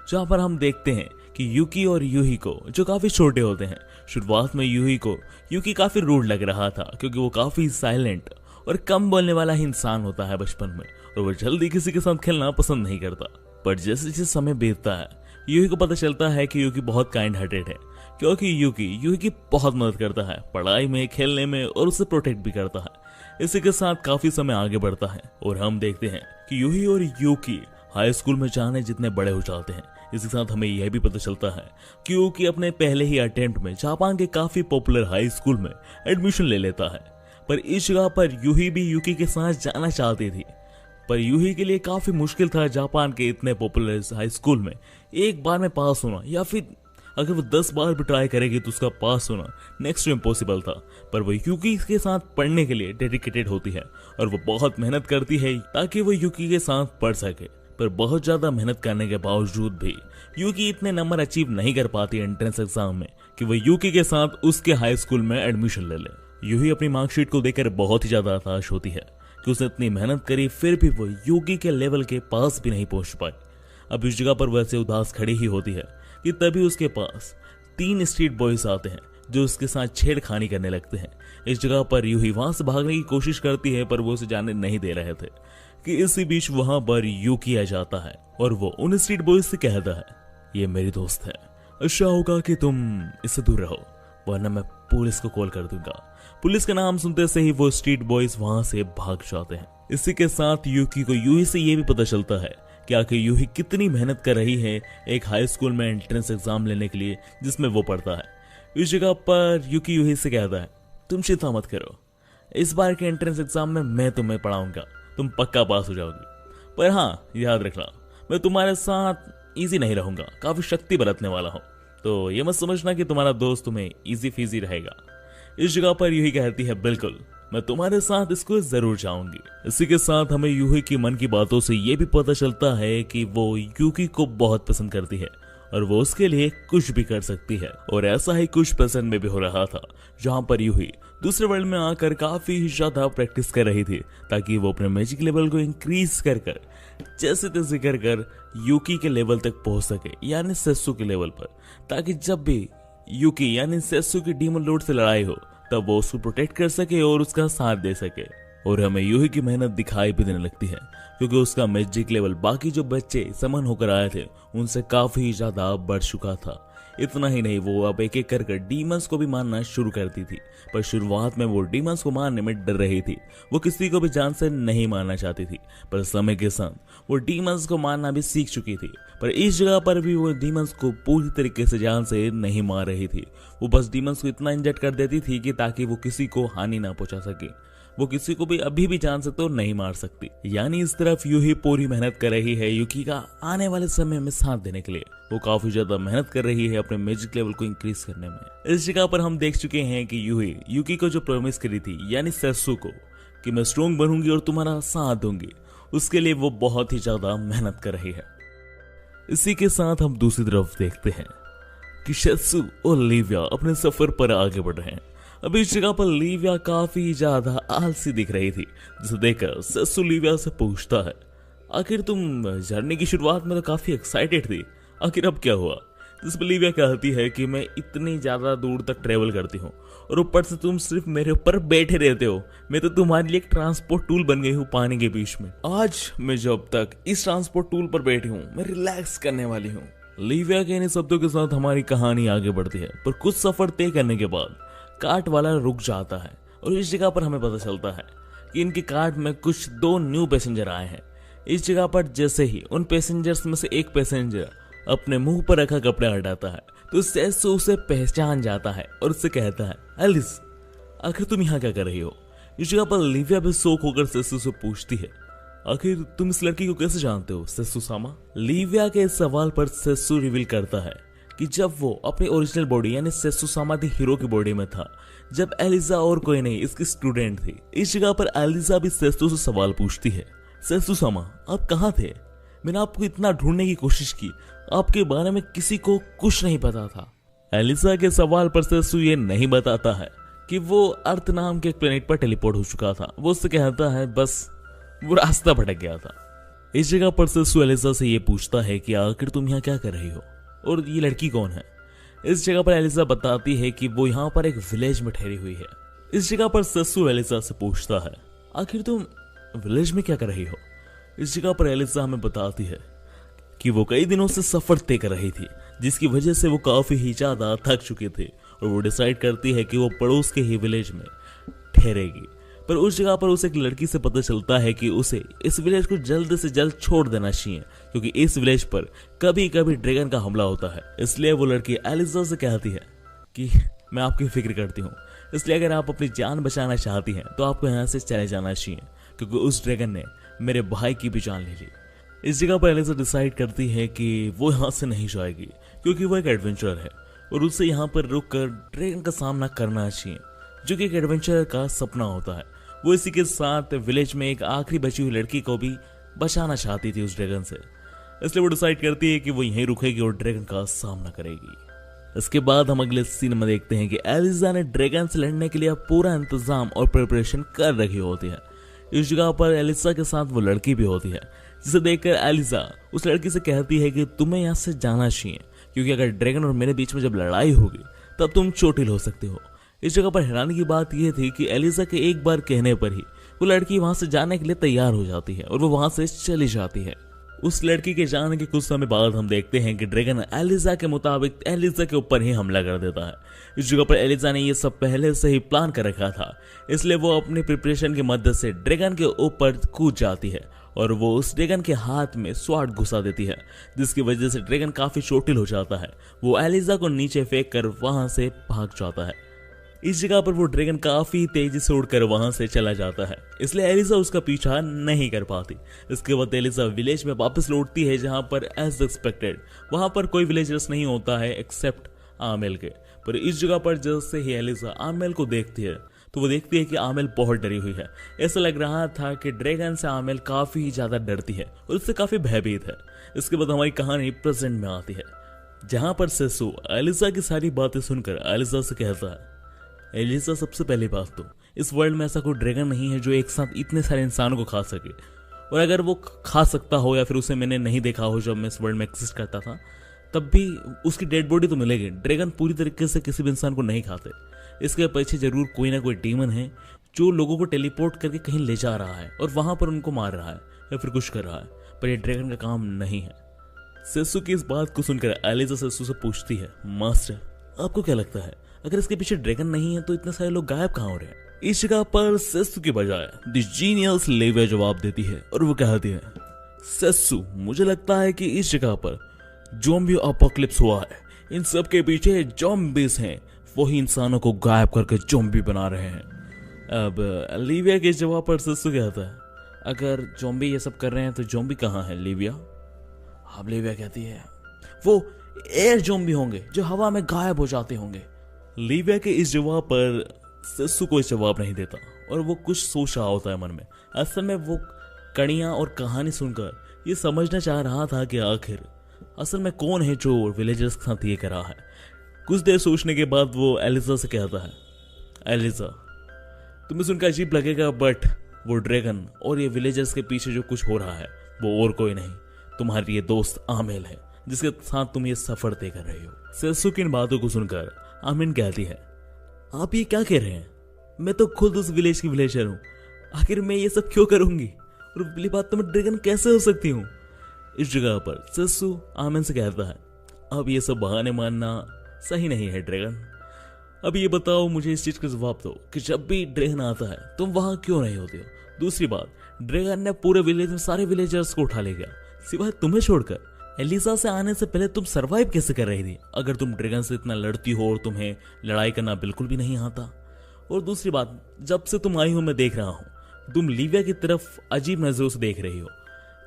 जहां पर हम देखते हैं कि यूकी और यूही को, जो काफी छोटे होते हैं। शुरुआत में यूही को यूकी काफी रूड लग रहा था, क्योंकि वो काफी साइलेंट और कम बोलने वाला ही इंसान होता है बचपन में, और वो जल्दी किसी के साथ खेलना पसंद नहीं करता। पर जैसे जैसे समय बीतता है यूही को पता चलता है कि यूकी बहुत काइंड हार्टेड है, क्योंकि यूही की बहुत मदद करता है पढ़ाई में, खेलने में, और उसे प्रोटेक्ट भी करता है। इसी के साथ काफी समय आगे बढ़ता है और हम देखते हैं कि यूही और यूकी हाई स्कूल में जाने जितने बड़े हो जाते हैं। इसी के साथ हमें यह भी पता चलता है कि यूकी अपने पहले ही अटेम्प्ट में जापान के काफी पॉपुलर हाई स्कूल में एडमिशन ले लेता है। पर इस जगह पर यूही भी यूकी के साथ जाना चाहती थी, पर यूही के लिए काफी मुश्किल था जापान के इतने पॉपुलर हाई स्कूल में एक बार में पास होना, या फिर अगर वो 10 बार भी ट्राई करेगी तो उसका पास होना नेक्स्ट टू इम्पॉसिबल था। पर वो यूकी के साथ पढ़ने के लिए डेडिकेटेड होती है और वो बहुत मेहनत करती है ताकि वो यूकी के साथ पढ़ सके। पर बहुत ज्यादा मेहनत करने के बावजूद भी यूकी इतने नंबर अचीव नहीं कर पाती एंट्रेंस एग्जाम में कि वो यूकी के साथ उसके हाई स्कूल में एडमिशन ले ले। यूही अपनी मार्कशीट को देखकर बहुत ही ज्यादा हताश होती है कि उसने इतनी मेहनत करी, फिर भी वो यूकी के लेवल के पास भी नहीं पहुंच पाई। अब इस जगह पर वैसे उदास खड़ी ही होती है कि तभी उसके पास 3 स्ट्रीट बॉयज आते हैं जो उसके साथ छेड़खानी करने लगते हैं। इस जगह पर यूही वहां से भागने की कोशिश करती है, पर वो उसे जाने नहीं दे रहे थे कि इसी बीच वहां पर यूकी आ जाता है और वो उन स्ट्रीट बॉयज से कहता है, ये मेरी दोस्त है, अच्छा होगा कि तुम इससे दूर रहो, वरना मैं पुलिस को कॉल कर दूंगा। पुलिस का नाम सुनते से ही वो स्ट्रीट बॉयज वहां से भाग जाते हैं। इसी के साथ यूकी को यूही से ये भी पता चलता है कि आखिर यूही कितनी मेहनत कर रही है एक हाई स्कूल में एंट्रेंस एग्जाम लेने के लिए जिसमें वो पढ़ता है। इस जगह पर यूकी यूही से कहता है, तुम चिंता मत करो, इस बार के एंट्रेंस एग्जाम में मैं तुम्हें पढ़ाऊंगा, तुम पक्का पास हो जाओगी। पर हाँ, याद रखना, मैं तुम्हारे साथ इजी नहीं रहूंगा, काफी शक्ति बरतने वाला हूं, तो ये मत समझना कि तुम्हारा दोस्त तुम्हें इजी फीजी रहेगा। इस जगह पर यूही कहती है, बिल्कुल, मैं तुम्हारे साथ स्कूल जरूर जाऊंगी। इसी के साथ हमें यूही की मन की बातों से ये भी पता चलता है कि वो यूकी को बहुत पसंद करती है और वो उसके लिए कुछ भी कर सकती है। और ऐसा ही कुछ पसंद में भी हो रहा था, जहां पर यूही दूसरे वर्ल्ड में आकर काफी ज्यादा प्रैक्टिस कर रही थी ताकि वो अपने मैजिक लेवल को इंक्रीज कर जैसे तैसे कर यूकी के लेवल तक पहुंच सके, यानी सेसु के लेवल पर, ताकि जब भी यूकी यानी सेसु की डीमन लॉर्ड से लड़ाई हो तब वो उसको प्रोटेक्ट कर सके और उसका साथ दे सके। और हमें यूही की मेहनत दिखाई भी देने लगती है क्योंकि उसका मैजिक लेवल बाकी जो बच्चे समन होकर आए थे उनसे काफी ज्यादा बढ़ चुका था। इतना ही नहीं, वो अब एक एक कर डीमंस को भी मारना शुरू करती थी, पर शुरुआत में वो डीमंस को मारने में डर रही थी, वो किसी को भी जान से नहीं मारना चाहती थी। पर समय के साथ वो डीमंस को मारना भी सीख चुकी थी, पर इस जगह पर भी वो डीमंस को पूरी तरीके से जान से नहीं मार रही थी। वो बस डीमंस को इतना इंजर्ड कर देती थी कि ताकि वो किसी को हानि ना पहुंचा सके। वो किसी को भी अभी भी जान से तो नहीं मार सकती। यानी इस तरफ यूही पूरी मेहनत कर रही है यूकी का आने वाले समय में साथ देने के लिए। वो काफी ज्यादा मेहनत कर रही है अपने मैजिक लेवल को इंक्रीज करने में। इस जगह पर हम देख चुके हैं कि यूही यूकी को जो प्रॉमिस करी थी, यानी सेसु को, कि मैं स्ट्रॉन्ग बनूंगी और तुम्हारा साथ दूंगी, उसके लिए वो बहुत ही ज्यादा मेहनत कर रही है। इसी के साथ हम दूसरी तरफ देखते हैं कि सेसु और लीविया अपने सफर पर आगे बढ़ रहे हैं। अभी इस जगह पर लीविया काफी ज्यादा आलसी दिख रही थी, जिसे देखकर सेसु लीविया से पूछता है, आखिर तुम जर्नी की शुरुआत में तो काफी एक्साइटेड थी, आखिर अब क्या हुआ? जिस पर लीविया कहती है कि मैं इतनी ज्यादा दूर तक ट्रेवल करती हूँ और ऊपर से तुम सिर्फ मेरे ऊपर बैठे रहते हो, मैं तो तुम्हारे लिए एक ट्रांसपोर्ट टूल बन गई हूँ पानी के बीच में। आज मैं जब तक इस ट्रांसपोर्ट टूल पर बैठी हूँ मैं रिलैक्स करने वाली हूँ। लीविया के इन शब्दों के साथ हमारी कहानी आगे बढ़ती है, पर कुछ सफर तय करने के बाद कार्ट वाला रुक जाता है और इस जगह पर हमें पता चलता है कि इनके कार्ट में कुछ 2 न्यू पैसेंजर आए हैं। इस जगह पर जैसे ही उन पैसेंजर्स में से एक पैसेंजर अपने मुंह पर रखा कपड़ा हटाता है तो सेसु उसे पहचान जाता है और उससे कहता है, एलिस, आखिर तुम यहाँ क्या कर रही हो? इस जगह पर लीविया भी शौक होकर सेसु से पूछती है, आखिर तुम इस लड़की को कैसे जानते हो सेसु सामा? लीविया के इस सवाल पर सेसु रिवील करता है कि जब वो अपनी ओरिजिनल बॉडी यानी सेसु सामा दी हीरो की बॉडी में था, जब एलिजा और कोई नहीं इसकी स्टूडेंट थी। इस जगह पर एलिजा भी सेसु से सवाल पूछती है, सेसु सामा आप कहाँ थे? मैंने आपको इतना ढूंढने की कोशिश की, आपके बारे में किसी को कुछ नहीं पता था। एलिजा के सवाल पर सेसु ये नहीं बताता है कि वो अर्थ नाम के एक प्लेनेट पर टेलीपोर्ट हो चुका था। वो उससे कहता है बस वो रास्ता भटक गया था। इस जगह पर सेसु एलिजा से ये पूछता है कि आखिर तुम यहाँ क्या कर रही हो और ये लड़की कौन है? इस जगह पर एलिजा बताती है कि वो यहाँ पर एक विलेज में ठहरी हुई है। इस जगह पर सेसु एलिजा से पूछता है, आखिर तुम विलेज में क्या कर रही हो? इस जगह पर एलिजा हमें बताती है कि वो कई दिनों से सफर तय कर रही थी, जिसकी वजह से वो काफी ही ज्यादा थक चुके थे और वो डिसाइड करती है कि वो पड़ोस के ही विलेज में ठहरेगी। पर उस जगह पर उसे एक लड़की से पता चलता है कि उसे इस विलेज को जल्द से जल्द छोड़ देना चाहिए, क्योंकि इस विलेज पर कभी कभी ड्रैगन का हमला होता है। इसलिए वो लड़की एलिजा से कहती है कि मैं आपकी फिक्र करती हूँ, इसलिए अगर आप अपनी जान बचाना चाहती हैं तो आपको यहाँ से चले जाना चाहिए, क्योंकि उस ड्रैगन ने मेरे भाई की भी जान ले ली। इस जगह पर एलिजा डिसाइड करती है कि वो यहाँ से नहीं जाएगी, क्योंकि वो एक एडवेंचर है और उसे यहाँ पर रुक कर ड्रैगन का सामना करना चाहिए, जो कि एक एडवेंचर का सपना होता है। वो इसी के साथ विलेज में एक आखिरी बची हुई लड़की को भी बचाना चाहती थी उस ड्रैगन से, इसलिए वो डिसाइड करती है कि वो यहीं रुकेगी और ड्रैगन का सामना करेगी। इसके बाद हम अगले सीन में देखते हैं कि एलिजा ने ड्रैगन से लड़ने के लिए पूरा इंतजाम और प्रिपरेशन कर रखी होती है। इस जगह पर एलिजा के साथ वो लड़की भी होती है, जिसे देखकर एलिजा उस लड़की से कहती है कि तुम्हें यहाँ से जाना चाहिए, क्योंकि अगर ड्रैगन और मेरे बीच में जब लड़ाई होगी तब तुम चोटिल हो सकते हो। इस जगह पर हैरानी की बात यह थी कि एलिजा के एक बार कहने पर ही वो लड़की वहां से जाने के लिए तैयार हो जाती है और वो वहां से चली जाती है। उस लड़की के जाने के कुछ समय बाद हम देखते हैं कि ड्रैगन एलिजा के मुताबिक एलिजा के ऊपर ही हमला कर देता है। इस जगह पर एलिजा ने ये सब पहले से ही प्लान कर रखा था, इसलिए वो अपनी प्रिपरेशन की मदद से ड्रैगन के ऊपर कूद जाती है और वो उस ड्रैगन के हाथ में स्वॉर्ड घुसा देती है, जिसकी वजह से ड्रैगन काफी चोटिल हो जाता है। वो एलिजा को नीचे फेंक कर वहां से भाग जाता है। इस जगह पर वो ड्रैगन काफी तेजी से उड़कर वहां से चला जाता है, इसलिए एलिजा उसका पीछा नहीं कर पाती। इसके बाद एलिजा विलेज में वापस लौटती है, जहां पर एज एक्सपेक्टेड वहां पर कोई विलेजर्स नहीं होता है एक्सेप्ट आमेल के। पर इस जगह पर जैसे ही एलिजा आमेल को देखती है तो वो देखती है कि आमेल बहुत डरी हुई है। ऐसा लग रहा था कि ड्रैगन से आमेल काफी ज्यादा डरती है और उससे काफी भयभीत है। इसके बाद हमारी कहानी प्रेजेंट में आती है, जहां पर सेसु एलिजा की सारी बातें सुनकर एलिजा से कहता है, एलिजा सबसे पहली बात तो इस वर्ल्ड में ऐसा कोई ड्रैगन नहीं है जो एक साथ इतने सारे इंसानों को खा सके, और अगर वो खा सकता हो या फिर उसे मैंने नहीं देखा हो जब मैं इस वर्ल्ड में एग्जिस्ट करता था, तब भी उसकी डेड बॉडी तो मिलेगी। ड्रैगन पूरी तरीके से किसी भी इंसान को नहीं खाते। इसके पीछे जरूर कोई ना कोई डीमन है जो लोगों को टेलीपोर्ट करके कहीं ले जा रहा है और वहां पर उनको मार रहा है या फिर कुछ कर रहा है, पर ये ड्रैगन का काम नहीं है। सेसु की इस बात को सुनकर एलिजा सेसु से पूछती है, मास्टर आपको क्या लगता है अगर इसके पीछे ड्रैगन नहीं है तो इतने सारे लोग गायब कहां हो रहे हैं? इस जगह पर सेसु के बजाय द जीनियस लेविया जवाब देती है और वो कहती है, सेसु मुझे लगता है कि इस जगह पर ज़ॉम्बी अपोकलिप्स हुआ है। इन सब के पीछे ज़ॉम्बीज हैं, वही इंसानों को गायब करके ज़ॉम्बी बना रहे हैं। अब लिविया के जवाब पर सेसु कहता है, अगर ज़ॉम्बी ये सब कर रहे हैं तो ज़ॉम्बी कहाँ है लिविया? अब लिविया कहती है, वो एयर ज़ॉम्बी होंगे जो हवा में गायब हो जाते होंगे। लिविया के इस जवाब पर सेसु कोई जवाब नहीं देता और वो कुछ सोच रहा होता है मन में। असल में वो कड़ियां और कहानी सुनकर ये समझना चाह रहा था कि आखिर असल में कौन है जो विलेजर्स के साथ ये कर रहा है। कुछ देर सोचने के बाद वो एलिजा से कहता है, एलिजा तुम्हें सुनकर अजीब लगेगा, बट वो ड्रैगन और ये विलेजर्स के पीछे जो कुछ हो रहा है वो और कोई नहीं, तुम्हारी ये दोस्त आमेल है जिसके साथ तुम ये सफर तय कर रहे हो। सेसु की इन बातों को सुनकर आमिन कहती है, आप ये क्या कह रहे हैं? मैं तो खुद उस विलेज की विलेजर हूँ, आखिर मैं ये सब क्यों करूंगी? और पहली बात तो मैं ड्रैगन कैसे हो सकती हूँ? इस जगह पर सेसु आमिन से कहता है, अब ये सब बहाने मानना सही नहीं है ड्रैगन। अब ये बताओ मुझे इस चीज का जवाब दो कि जब भी ड्रैगन आता है तुम वहां क्यों नहीं होते हो? दूसरी बात, ड्रैगन ने पूरे विलेज में सारे विलेजर्स को उठा ले गया सिवाय तुम्हें छोड़कर। एलिजा से आने से पहले तुम सरवाइव कैसे कर रही थी अगर तुम ड्रैगन से इतना लड़ती हो और तुम्हें लड़ाई करना बिल्कुल भी नहीं आता? और दूसरी बात, जब से तुम आई हो मैं देख रहा हूं तुम लिविया की तरफ अजीब नजरों से देख रही हो,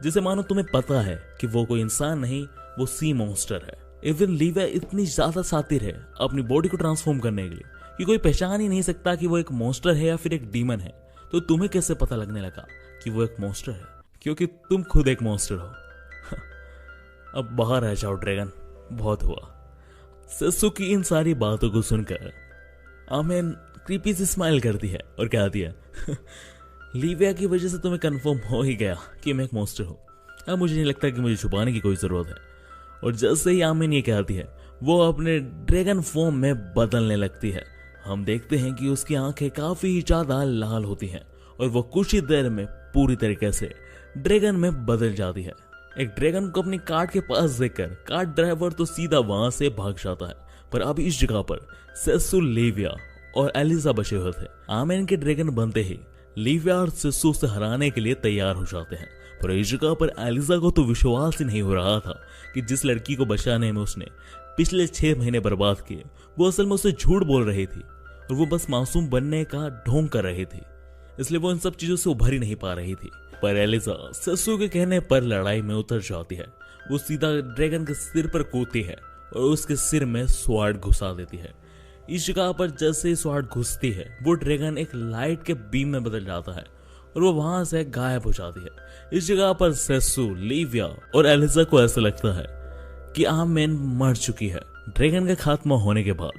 जिसे मानो तुम्हें पता है कि वो कोई इंसान नहीं, वो सी मॉन्स्टर है। इवन लिविया इतनी ज्यादा शातिर है अपनी बॉडी को ट्रांसफॉर्म करने के लिए कि कोई पहचान ही नहीं सकता कि वो एक मॉन्स्टर है या फिर एक डीमन है। तो तुम्हें कैसे पता लगने लगा कि वो एक मॉन्स्टर है? क्योंकि तुम खुद एक मॉन्स्टर हो। अब बाहर आ जाओ ड्रैगन, बहुत हुआ। सेसु की इन सारी बातों को सुनकर आमेन क्रीपी से स्माइल करती है और कहती है, लिविया की वजह से तुम्हें कंफर्म हो ही गया कि मैं एक मॉन्स्टर हूं। अब मुझे नहीं लगता कि मुझे छुपाने की कोई जरूरत है। और जैसे ही आमिन ये कहती है वो अपने ड्रैगन फॉर्म में बदलने लगती है। हम देखते हैं कि उसकी आंखें काफी ज्यादा लाल होती हैं और वो कुछ ही देर में पूरी तरीके से ड्रैगन में बदल जाती है। एक ड्रैगन को अपनी कार्ट के पास देखकर कार्ट ड्राइवर तो सीधा वहां से भाग जाता है, पर अब इस जगह पर सेसु, लिविया और एलिजा बचे हुए थे। आमेन के ड्रैगन बनते ही लिविया और सेसु से हराने के लिए तैयार हो जाते हैं। पर इस जगह पर एलिजा को तो विश्वास ही नहीं हो रहा था कि जिस लड़की को बचाने में उसने पिछले 6 महीने बर्बाद किए वो असल में उसे झूठ बोल रही थी और वो बस मासूम बनने का ढोंग कर रही थी, इसलिए वो इन सब चीजों से उभर ही नहीं पा रही थी। पर एलिजा सेसु के कहने पर लड़ाई में उतर जाती है। वो सीधा ड्रैगन के सिर पर कूदती है और उसके सिर में स्वॉर्ड घुसा देती है। इस जगह पर जैसे ही स्वॉर्ड घुसती है वो ड्रैगन एक लाइट के बीम में बदल जाता है और वो वहां से गायब हो जाती है। इस जगह पर सेसु, लिविया और एलिजा को ऐसा लगता है कि आमेन मर चुकी है। ड्रैगन का खात्मा होने के बाद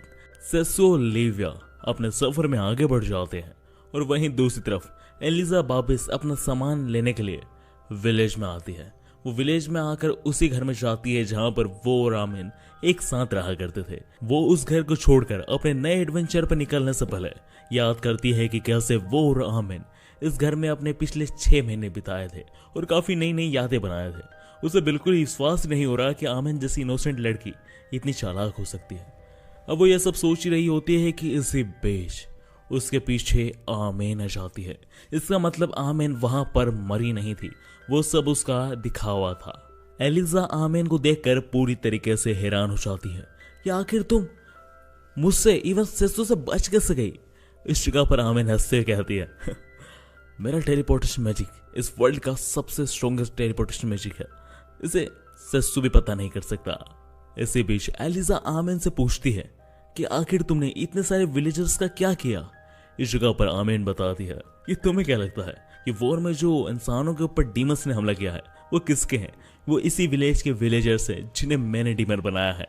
सेसो और लिविया अपने सफर में आगे बढ़ जाते हैं और वहीं दूसरी तरफ एलिजा वापस अपना सामान लेने के लिए विलेज में आती है। वो विलेज में आकर उसी घर में जाती है जहां पर वो और आमिन एक साथ रहा करते थे। वो उस घर को छोड़कर अपने नए एडवेंचर पर निकलने से पहले याद करती है कि कैसे वो और आमिन इस घर में अपने पिछले 6 महीने बिताए थे और काफी नई नई यादें बनाए थे। उसे बिल्कुल विश्वास नहीं हो रहा कि आमिन जैसी इनोसेंट लड़की इतनी चालाक हो सकती है। अब वो यह सब सोच रही होती है कि इसी बीच उसके पीछे आमिन आ जाती है। इसका मतलब आमिन वहां पर मरी नहीं थी, वो सब उसका दिखावा था। एलिजा आमिन को देखकर पूरी तरीके से हैरान हो जाती है कि आखिर तुम मुझसे इवन सेसो से बच कैसे गई। इस जगह पर आमिन हंसते कहती है मेरा टेलीपोर्टेशन मैजिक इस वर्ल्ड का सबसे स्ट्रॉन्गेस्ट टेलीपोर्टेशन मैजिक है, इसे सेसो भी पता नहीं कर सकता। इसी बीच एलिजा आमिन से पूछती है कि आखिर तुमने इतने सारे विलेजर्स का क्या किया। इस जगह पर आमिन बताती है कि तुम्हें क्या लगता है कि वॉर में जो इंसानों के ऊपर डीमंस ने हमला किया है वो किसके हैं? वो इसी विलेज के विलेजर्स हैं जिन्हें मैंने डीमन बनाया है,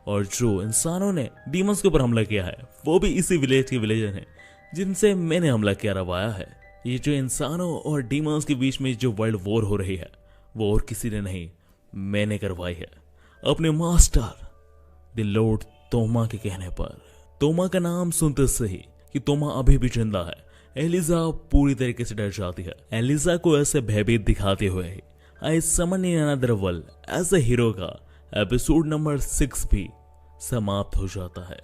और जो इंसानों ने डीमंस के ऊपर हमला किया है वो भी इसी विलेज के विलेजर हैं जिनसे मैंने हमला करवाया है। ये जो इंसानों और डीमंस के बीच में जो वर्ल्ड वॉर हो रही है वो और किसी ने नहीं, मैंने करवाई है अपने मास्टर द लॉर्ड तोमा के कहने पर। तोमा का नाम सुनते से ही कि तोमा अभी भी जिंदा है, एलिजा पूरी तरीके से डर जाती है। एलिजा को ऐसे भयभीत दिखाते हुए I summon in another world as a hero का एपिसोड नंबर 6 भी समाप्त हो जाता है।